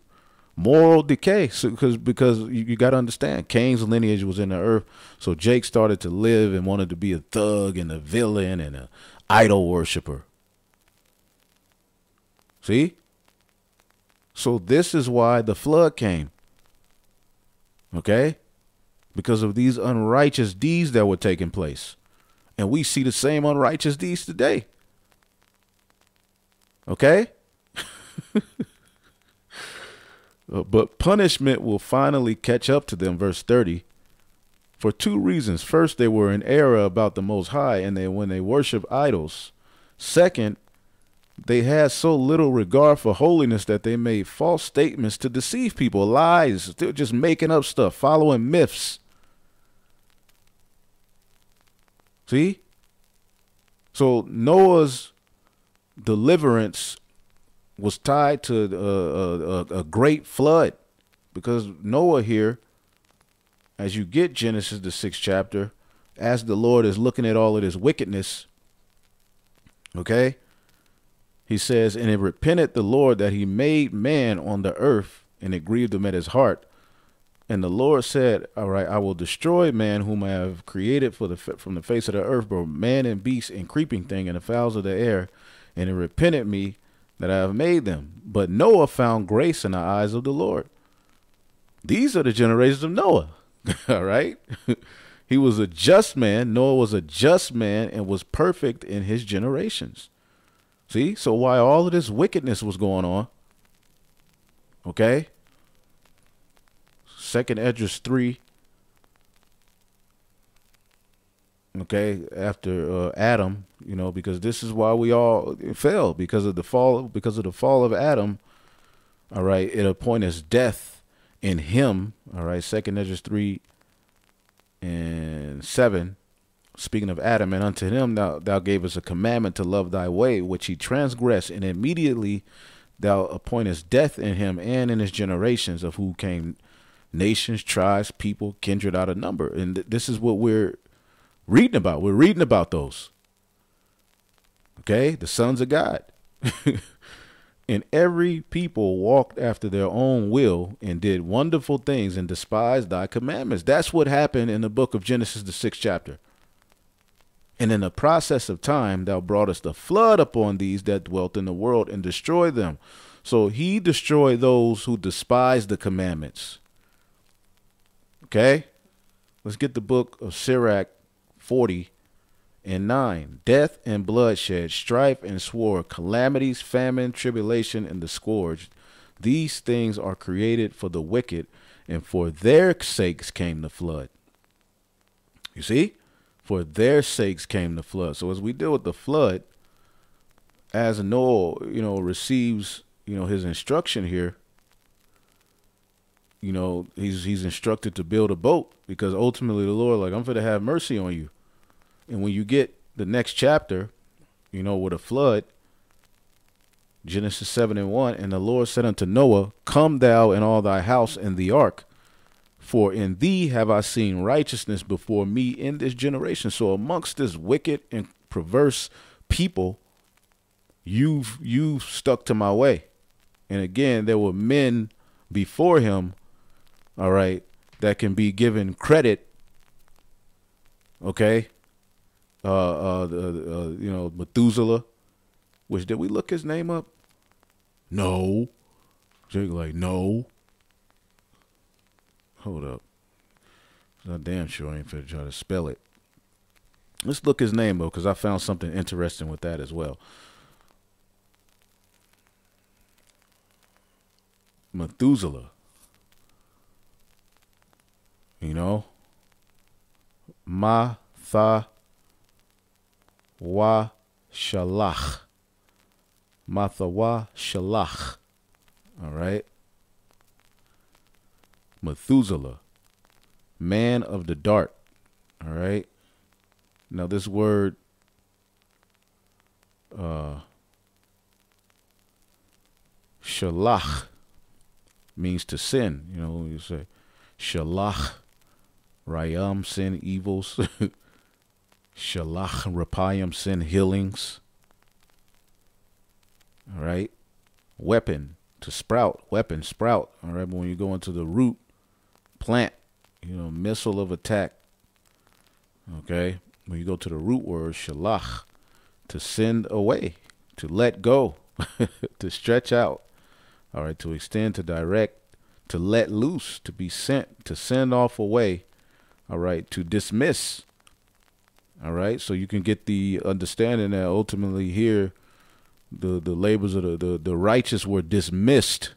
moral decay. So, because you got to understand, Cain's lineage was in the earth. So Jake started to live and wanted to be a thug and a villain and an idol worshiper. See? So this is why the flood came. Okay? Because of these unrighteous deeds that were taking place. And we see the same unrighteous deeds today. Okay? But punishment will finally catch up to them, verse 30, for two reasons. First, they were in error about the Most High, and when they worship idols. Second, they had so little regard for holiness that they made false statements to deceive people, lies. They were just making up stuff, following myths. See? So Noah's deliverance was tied to a great flood, because Noah here, as you get Genesis, the 6th chapter, as the Lord is looking at all of this wickedness, okay, he says, and it repented the Lord that he made man on the earth, and it grieved him at his heart. And the Lord said, all right, I will destroy man whom I have created from the face of the earth, both man and beast and creeping thing and the fowls of the air. And it repented me that I have made them. But Noah found grace in the eyes of the Lord. These are the generations of Noah. All right. He was a just man. Noah was a just man and was perfect in his generations. See, so while all of this wickedness was going on, okay, 2nd Esdras 3, okay, after Adam, you know, because this is why we all fell, because of the fall of Adam. All right, it appointed death in him. All right, 2nd Esdras 3 and 7. Speaking of Adam, and unto him thou gavest a commandment to love thy way, which he transgressed, and immediately thou appointest death in him and in his generations, of who came nations, tribes, people, kindred out of number. And this is what we're reading about. We're reading about those. Okay, the sons of God. And every people walked after their own will and did wonderful things and despised thy commandments. That's what happened in the book of Genesis, the 6th chapter. And in the process of time, thou broughtest the flood upon these that dwelt in the world and destroyed them. So he destroyed those who despised the commandments. Okay, let's get the book of Sirach 40 and 9. Death and bloodshed, strife and sword, calamities, famine, tribulation, and the scourge. These things are created for the wicked, and for their sakes came the flood. You see? For their sakes came the flood. So as we deal with the flood, as Noah, you know, receives, you know, his instruction here, you know, he's instructed to build a boat, because ultimately the Lord, like, I'm going to have mercy on you. And when you get the next chapter, you know, with a flood, Genesis 7 and 1, and the Lord said unto Noah, come thou and all thy house in the ark, for in thee have I seen righteousness before me in this generation. So amongst this wicked and perverse people, you've stuck to my way. And again, there were men before him, all right, that can be given credit. Okay. You know, Methuselah, which, did we look his name up? No. Jake, like, no. Hold up. I'm damn sure I ain't finna try to spell it. Let's look his name up, because I found something interesting with that as well. Methuselah. You know? Ma-tha wa shalach. Mathawa shalach. All right. Methuselah, man of the dart. All right. Now this word, shalach, means to sin. You know, you say shalach, rayam, sin evils. Shalach, rapayam, sin healings. All right. Weapon, to sprout, weapon, sprout. All right. But when you go into the root, plant, you know, missile of attack. Okay. When you go to the root word, shalach, to send away, to let go, to stretch out. All right. To extend, to direct, to let loose, to be sent, to send off away. All right. To dismiss. All right. So you can get the understanding that ultimately here, the labors of the righteous were dismissed.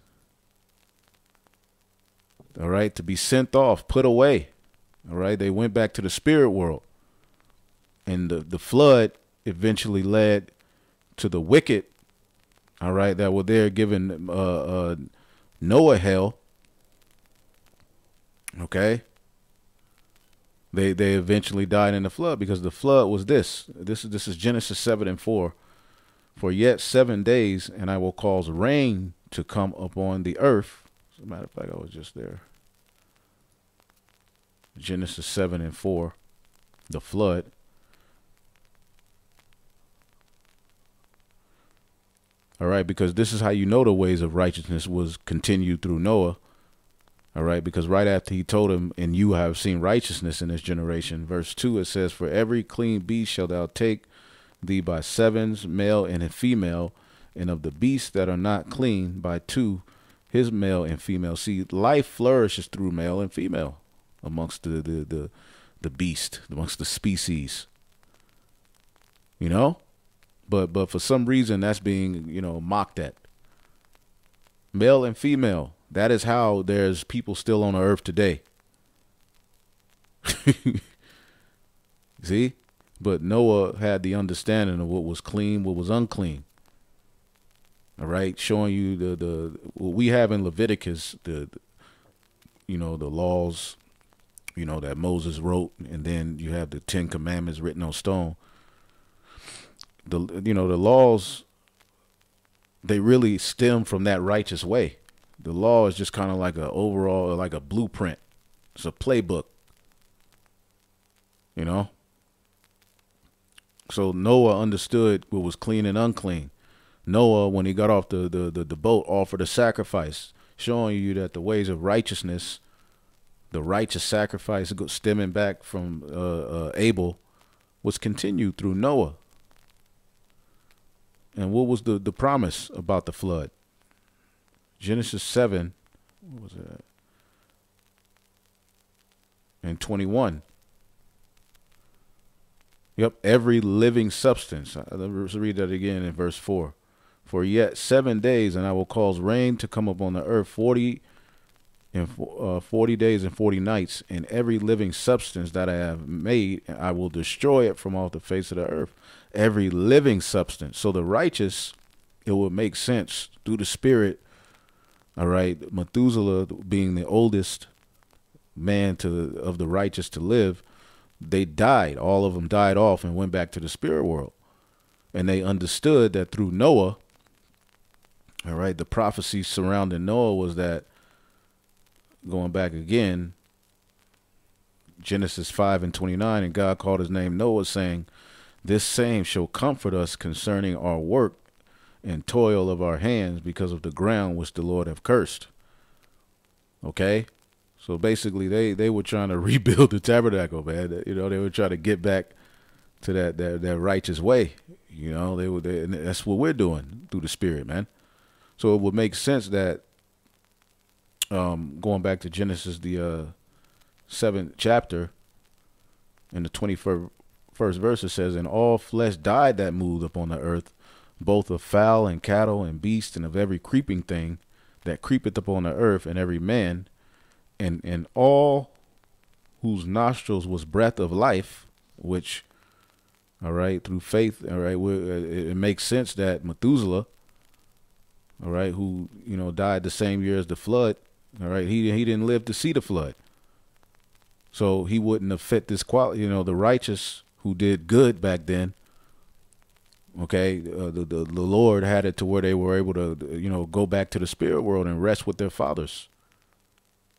All right. To be sent off, put away. All right. They went back to the spirit world. And the flood eventually led to the wicked. All right. That were there giving Noah hell. Okay. They eventually died in the flood, because the flood was this. This is Genesis 7 and 4. For yet 7 days, and I will cause rain to come upon the earth. As a matter of fact, I was just there. Genesis 7 and 4. the flood. All right, because this is how you know the ways of righteousness was continued through Noah. All right, because right after he told him, and you have seen righteousness in this generation, verse 2, it says, for every clean beast shalt thou take thee by sevens, male and female, and of the beasts that are not clean by two, his male and female. See, life flourishes through male and female amongst the beast, amongst the species, you know? But for some reason that's being, mocked at. Male and female. That is how there's people still on the earth today. See? But Noah had the understanding of what was clean, what was unclean. All right, showing you the what we have in Leviticus, the laws, that Moses wrote, and then you have the 10 Commandments written on stone. The laws, they really stem from that righteous way. The law is just kind of like a overall, like a blueprint. It's a playbook, So Noah understood what was clean and unclean. Noah, when he got off the boat, offered a sacrifice, showing you that the ways of righteousness, the righteous sacrifice stemming back from Abel, was continued through Noah. And what was the promise about the flood? Genesis 7, what was that? And 21. Yep, every living substance. Let's read that again in verse 4. For yet 7 days, and I will cause rain to come upon the earth 40 days and 40 nights, and every living substance that I have made, I will destroy it from off the face of the earth. Every living substance. So the righteous, it would make sense through the Spirit. All right, Methuselah being the oldest man of the righteous to live, they died. All of them died off and went back to the spirit world. And they understood that through Noah, all right, the prophecy surrounding Noah was that, going back again, Genesis 5:29, and God called his name Noah, saying, this same shall comfort us concerning our work and toil of our hands because of the ground which the Lord have cursed. Okay? So basically they were trying to rebuild the tabernacle, man. They were trying to get back to that righteous way. That's what we're doing through the Spirit, man. So it would make sense that going back to Genesis, the 7th chapter, in the 21st verse, it says, and all flesh died that moved upon the earth, both of fowl and cattle and beast, and of every creeping thing that creepeth upon the earth, and every man, and all whose nostrils was breath of life, which, all right, through faith, all right, it makes sense that Methuselah, all right, who, died the same year as the flood, all right, he didn't live to see the flood. So he wouldn't have fit this quality, the righteous who did good back then. Okay, the Lord had it to where they were able to, go back to the spirit world and rest with their fathers.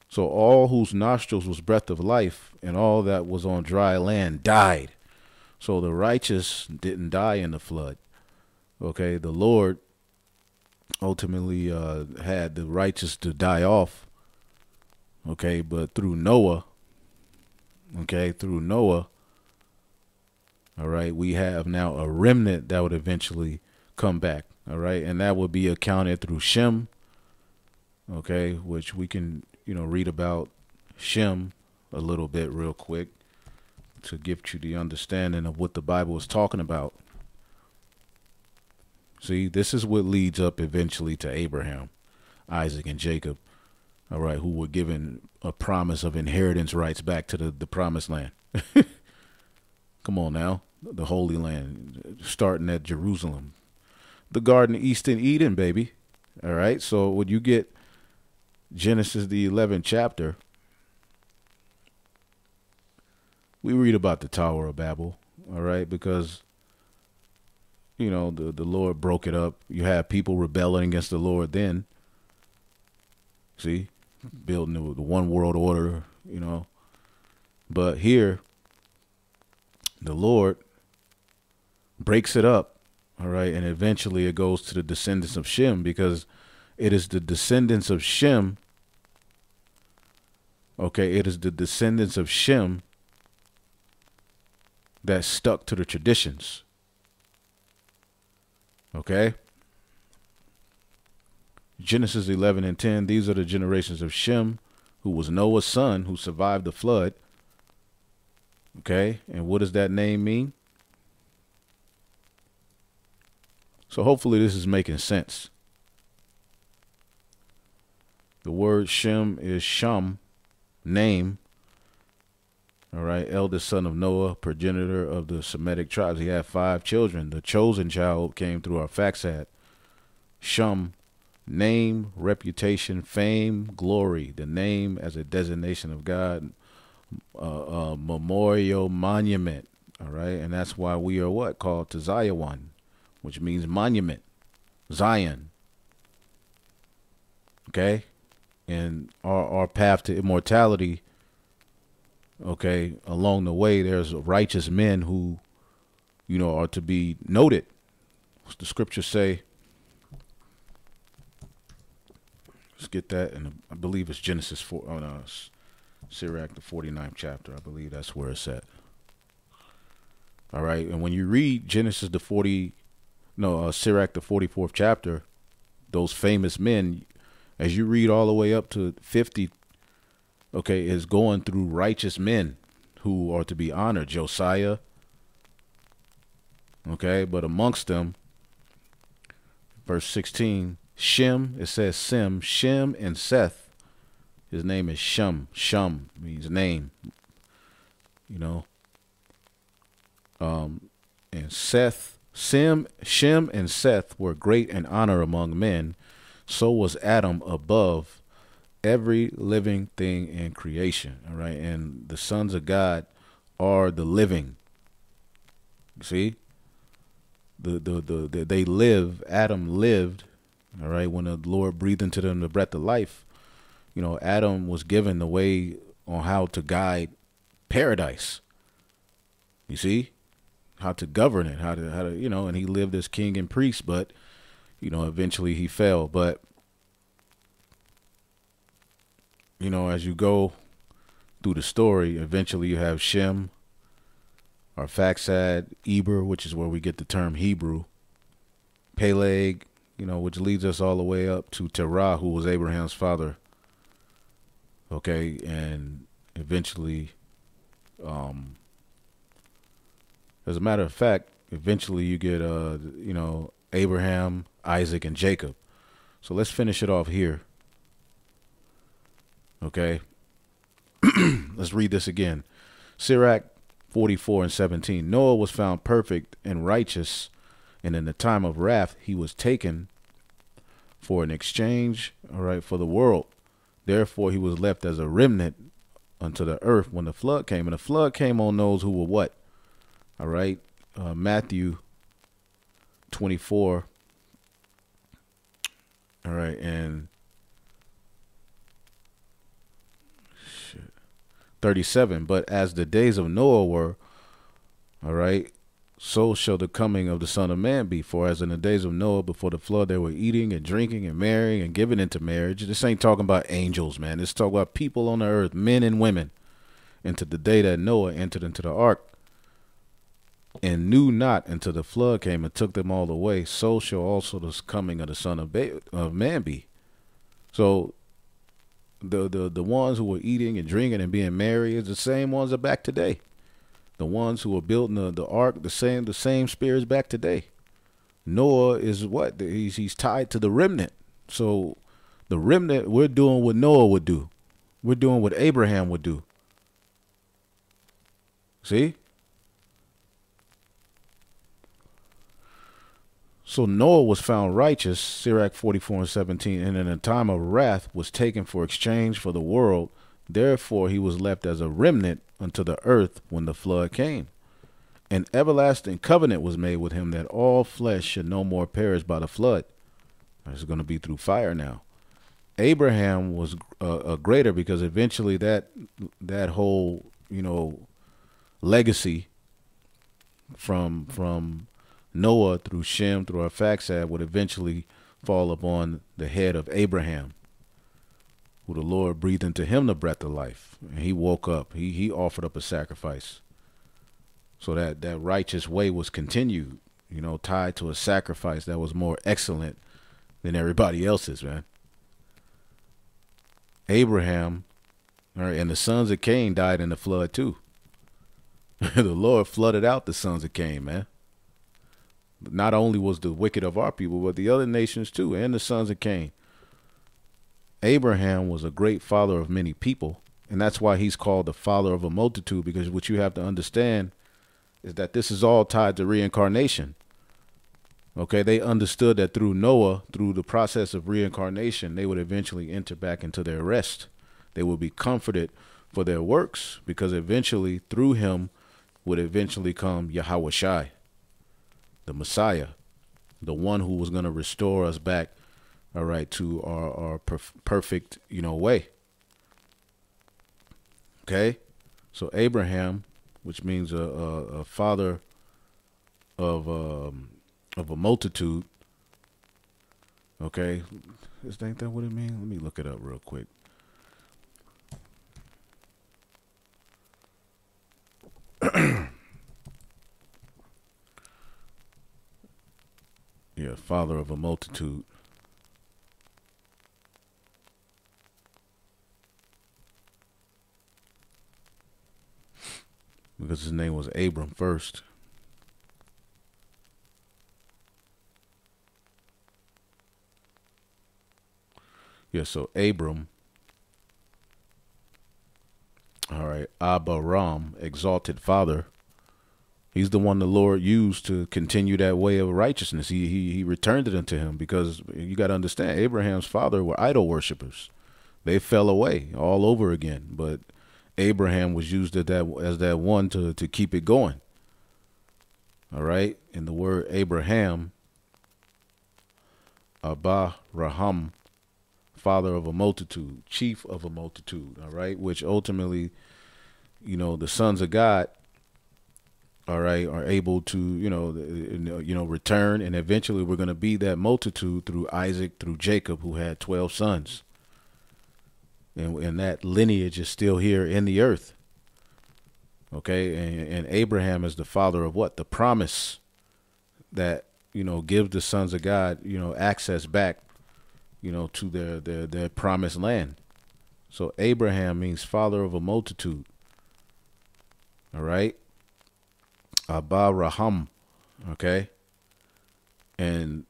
So all whose nostrils was breath of life and all that was on dry land died. So the righteous didn't die in the flood. Okay, the Lord ultimately had the righteous to die off. Okay, but through Noah, all right, we have now a remnant that would eventually come back. All right, and that would be accounted through Shem. Okay, which we can, read about Shem a little bit real quick to give you the understanding of what the Bible is talking about. See, this is what leads up eventually to Abraham, Isaac, and Jacob. All right, who were given a promise of inheritance rights back to the promised land. Come on now, the Holy Land, starting at Jerusalem, the Garden of Eastern Eden, baby. All right, so when you get Genesis, the 11th chapter, we read about the Tower of Babel, all right, because, the Lord broke it up. You have people rebelling against the Lord then. See, building the one world order, But here, the Lord breaks it up, all right, and eventually it goes to the descendants of Shem, because it is the descendants of Shem, okay, it is the descendants of Shem that stuck to the traditions, okay? Genesis 11 and 10, these are the generations of Shem, who was Noah's son, who survived the flood, okay? And what does that name mean? So hopefully this is making sense. The word Shem is Sham, name. All right, eldest son of Noah, progenitor of the Semitic tribes. He had 5 children. The chosen child came through our Faxad. Sham, name, reputation, fame, glory. The name as a designation of God, memorial, monument. All right, and that's why we are what? Called to Zion, which means monument, Zion. Okay, and our path to immortality, okay, along the way, there's righteous men who, you know, are to be noted. What's the scripture say? Let's get that, and I believe it's Genesis 4, Sirach, the 49th chapter. I believe that's where it's at. All right, and when you read Genesis the Sirach the 44th chapter, those famous men, as you read all the way up to 50, okay, is going through righteous men who are to be honored. Josiah, okay, but amongst them, verse 16, Shem, it says Shem and Seth. His name is Shem. Shem means name, you know. And Shem and Seth were great in honor among men. So was Adam above every living thing in creation. All right. And the sons of God are the living. See, they live. Adam lived. All right. When the Lord breathed into them the breath of life, you know, Adam was given the way on how to guide paradise. You see, how to govern it, how to, you know, and he lived as king and priest, but, you know, eventually he fell. But, you know, as you go through the story, eventually you have Shem, Arphaxad, Eber, which is where we get the term Hebrew, Peleg, you know, which leads us all the way up to Terah, who was Abraham's father. Okay, and eventually, as a matter of fact, eventually you get, you know, Abraham, Isaac, and Jacob. So let's finish it off here. Okay. Let's read this again. Sirach 44 and 17. Noah was found perfect and righteous, and in the time of wrath he was taken for an exchange, all right, for the world. Therefore he was left as a remnant unto the earth when the flood came. And the flood came on those who were what? All right. Matthew 24. All right. And 37. But as the days of Noah were, all right, so shall the coming of the Son of Man be. For as in the days of Noah before the flood, they were eating and drinking and marrying and giving into marriage. This ain't talking about angels, man. This talking about people on the earth, men and women, into the day that Noah entered into the ark and knew not until the flood came and took them all away. So shall also the coming of the Son of Man be. So the ones who were eating and drinking and being merry is the same ones that are back today. The ones who are building the ark, the same spirits back today. Noah is what? He's tied to the remnant. So the remnant, we're doing what Noah would do. We're doing what Abraham would do. See? So Noah was found righteous, Sirach 44 and 17, and in a time of wrath was taken for exchange for the world. Therefore he was left as a remnant unto the earth when the flood came. An everlasting covenant was made with him that all flesh should no more perish by the flood. It's going to be through fire now. Abraham was a greater, because eventually that whole, you know, legacy, from Noah through Shem through Arphaxad would eventually fall upon the head of Abraham, who the Lord breathed into him the breath of life, and he woke up. He offered up a sacrifice, so that righteous way was continued, tied to a sacrifice that was more excellent than everybody else's, man. Abraham, all right, and the sons of Cain died in the flood too. The Lord flooded out the sons of Cain, man. Not only was the wicked of our people, but the other nations too, and the sons of Cain. Abraham was a great father of many people, and that's why he's called the father of a multitude, because what you have to understand is that this is all tied to reincarnation. Okay, they understood that through Noah, through the process of reincarnation, they would eventually enter back into their rest. They would be comforted for their works, because eventually through him would eventually come Yahweh Shai, the Messiah, the one who was going to restore us back, all right, to our perfect, way. Okay, so Abraham, which means a father of a multitude. Okay, ain't that what it means? Let me look it up real quick. Yeah, father of a multitude. Because his name was Abram first. Yeah, so Abram, all right, Abaram, exalted father. He's the one the Lord used to continue that way of righteousness. He returned it unto him, because you got to understand, Abraham's father were idol worshippers. They fell away all over again, but Abraham was used as that one to keep it going. All right, and the word Abraham, Abba Raham, father of a multitude, chief of a multitude. All right, which ultimately, the sons of God, all right, are able to, return, and eventually we're going to be that multitude through Isaac, through Jacob, who had 12 sons. And that lineage is still here in the earth. Okay, and Abraham is the father of what? The promise that, gives the sons of God, access back, to their promised land. So Abraham means father of a multitude. All right. Abba Raham, okay, and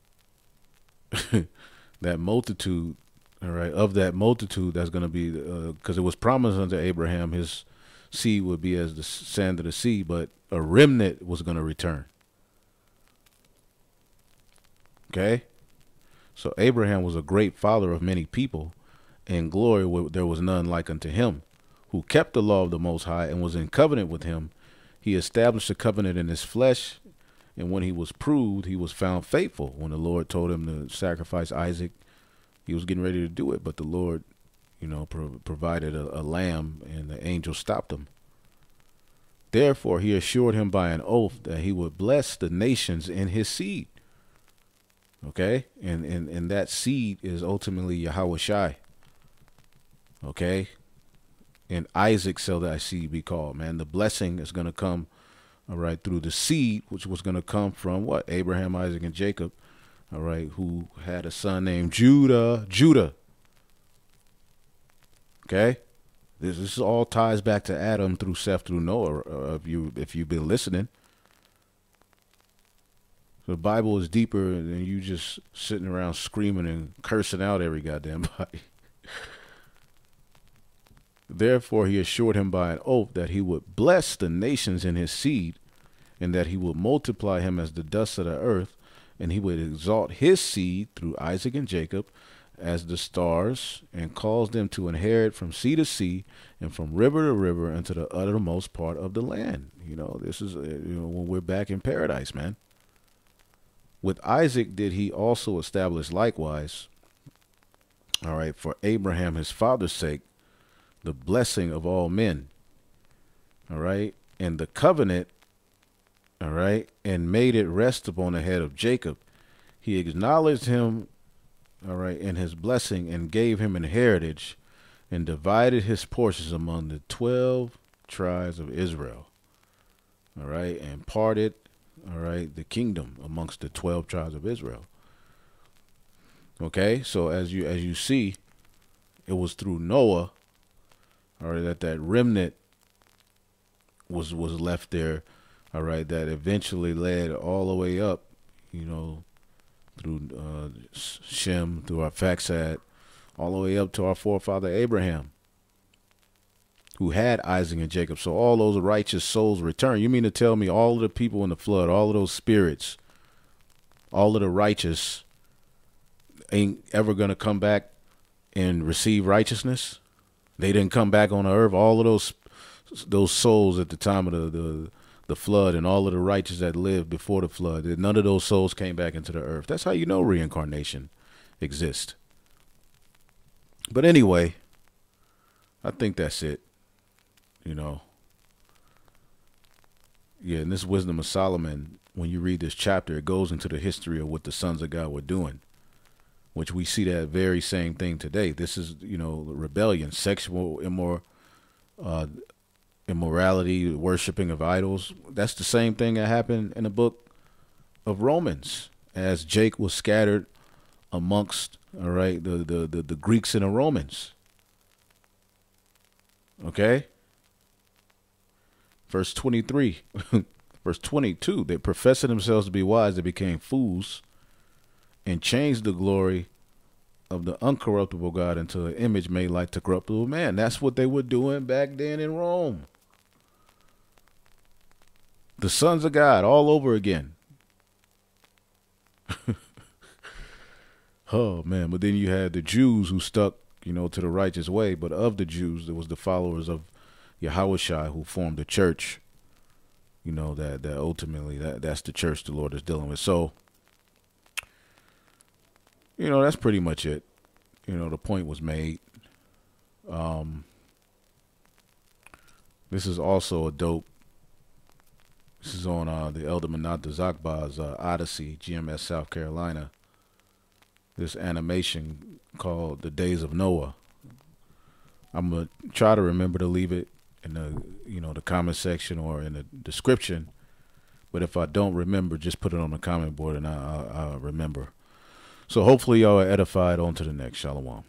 that multitude, all right, of that multitude, that's going to be, because it was promised unto Abraham, his seed would be as the sand of the sea, but a remnant was going to return. Okay, so Abraham was a great father of many people, and glory there was none like unto him, who kept the law of the Most High and was in covenant with him. He established a covenant in his flesh, and when he was proved, he was found faithful. When the Lord told him to sacrifice Isaac, he was getting ready to do it, but the Lord, provided a lamb, and the angel stopped him. Therefore, he assured him by an oath that he would bless the nations in his seed. Okay, and that seed is ultimately Yahweh Shai. Okay. And Isaac shall thy seed be called, man. The blessing is going to come, all right, through the seed, which was going to come from what? Abraham, Isaac, and Jacob, all right, who had a son named Judah. Okay? This all ties back to Adam through Seth through Noah, if you've been listening. The Bible is deeper than you just sitting around screaming and cursing out every goddamn body. Therefore, he assured him by an oath that he would bless the nations in his seed, and that he would multiply him as the dust of the earth, and he would exalt his seed through Isaac and Jacob as the stars, and cause them to inherit from sea to sea and from river to river unto the uttermost part of the land. This is when we're back in paradise, man. With Isaac did he also establish likewise, all right, for Abraham his father's sake, the blessing of all men. All right. And the covenant, all right, and made it rest upon the head of Jacob. He acknowledged him, all right, in his blessing, and gave him an heritage, and divided his portions among the 12 tribes of Israel, all right, and parted, all right, the kingdom amongst the 12 tribes of Israel. Okay, so as you see, it was through Noah, all right, that remnant was left there, all right, that eventually led all the way up, through Shem, through our Faxad, all the way up to our forefather Abraham, who had Isaac and Jacob. So all those righteous souls return. You mean to tell me all of the people in the flood, all of those spirits, all of the righteous ain't ever going to come back and receive righteousness? They didn't come back on the earth. All of those souls at the time of the flood, and all of the righteous that lived before the flood, none of those souls came back into the earth. That's how you know reincarnation exists. But anyway, I think that's it. Yeah, in this Wisdom of Solomon, when you read this chapter, it goes into the history of what the sons of God were doing, which we see that very same thing today. This is, rebellion, sexual immorality, worshiping of idols. That's the same thing that happened in the book of Romans, as Jake was scattered amongst, all right, the Greeks and the Romans. Okay? Verse 23, verse 22, they professing themselves to be wise, they became fools and changed the glory of the uncorruptible God into an image made like the corruptible man. That's what they were doing back then in Rome. The sons of God all over again. Oh, man. But then you had the Jews who stuck, to the righteous way. But of the Jews, there was the followers of Yahushua who formed the church, that ultimately that's the church the Lord is dealing with. So, that's pretty much it. The point was made. This is also a dope. This is on the Elder Manata Zakba's Odyssey, GMS, South Carolina. This animation called The Days of Noah. I'm going to try to remember to leave it in the comment section or in the description. But if I don't remember, just put it on the comment board and I'll remember. So hopefully y'all are edified. On to the next. Shalom.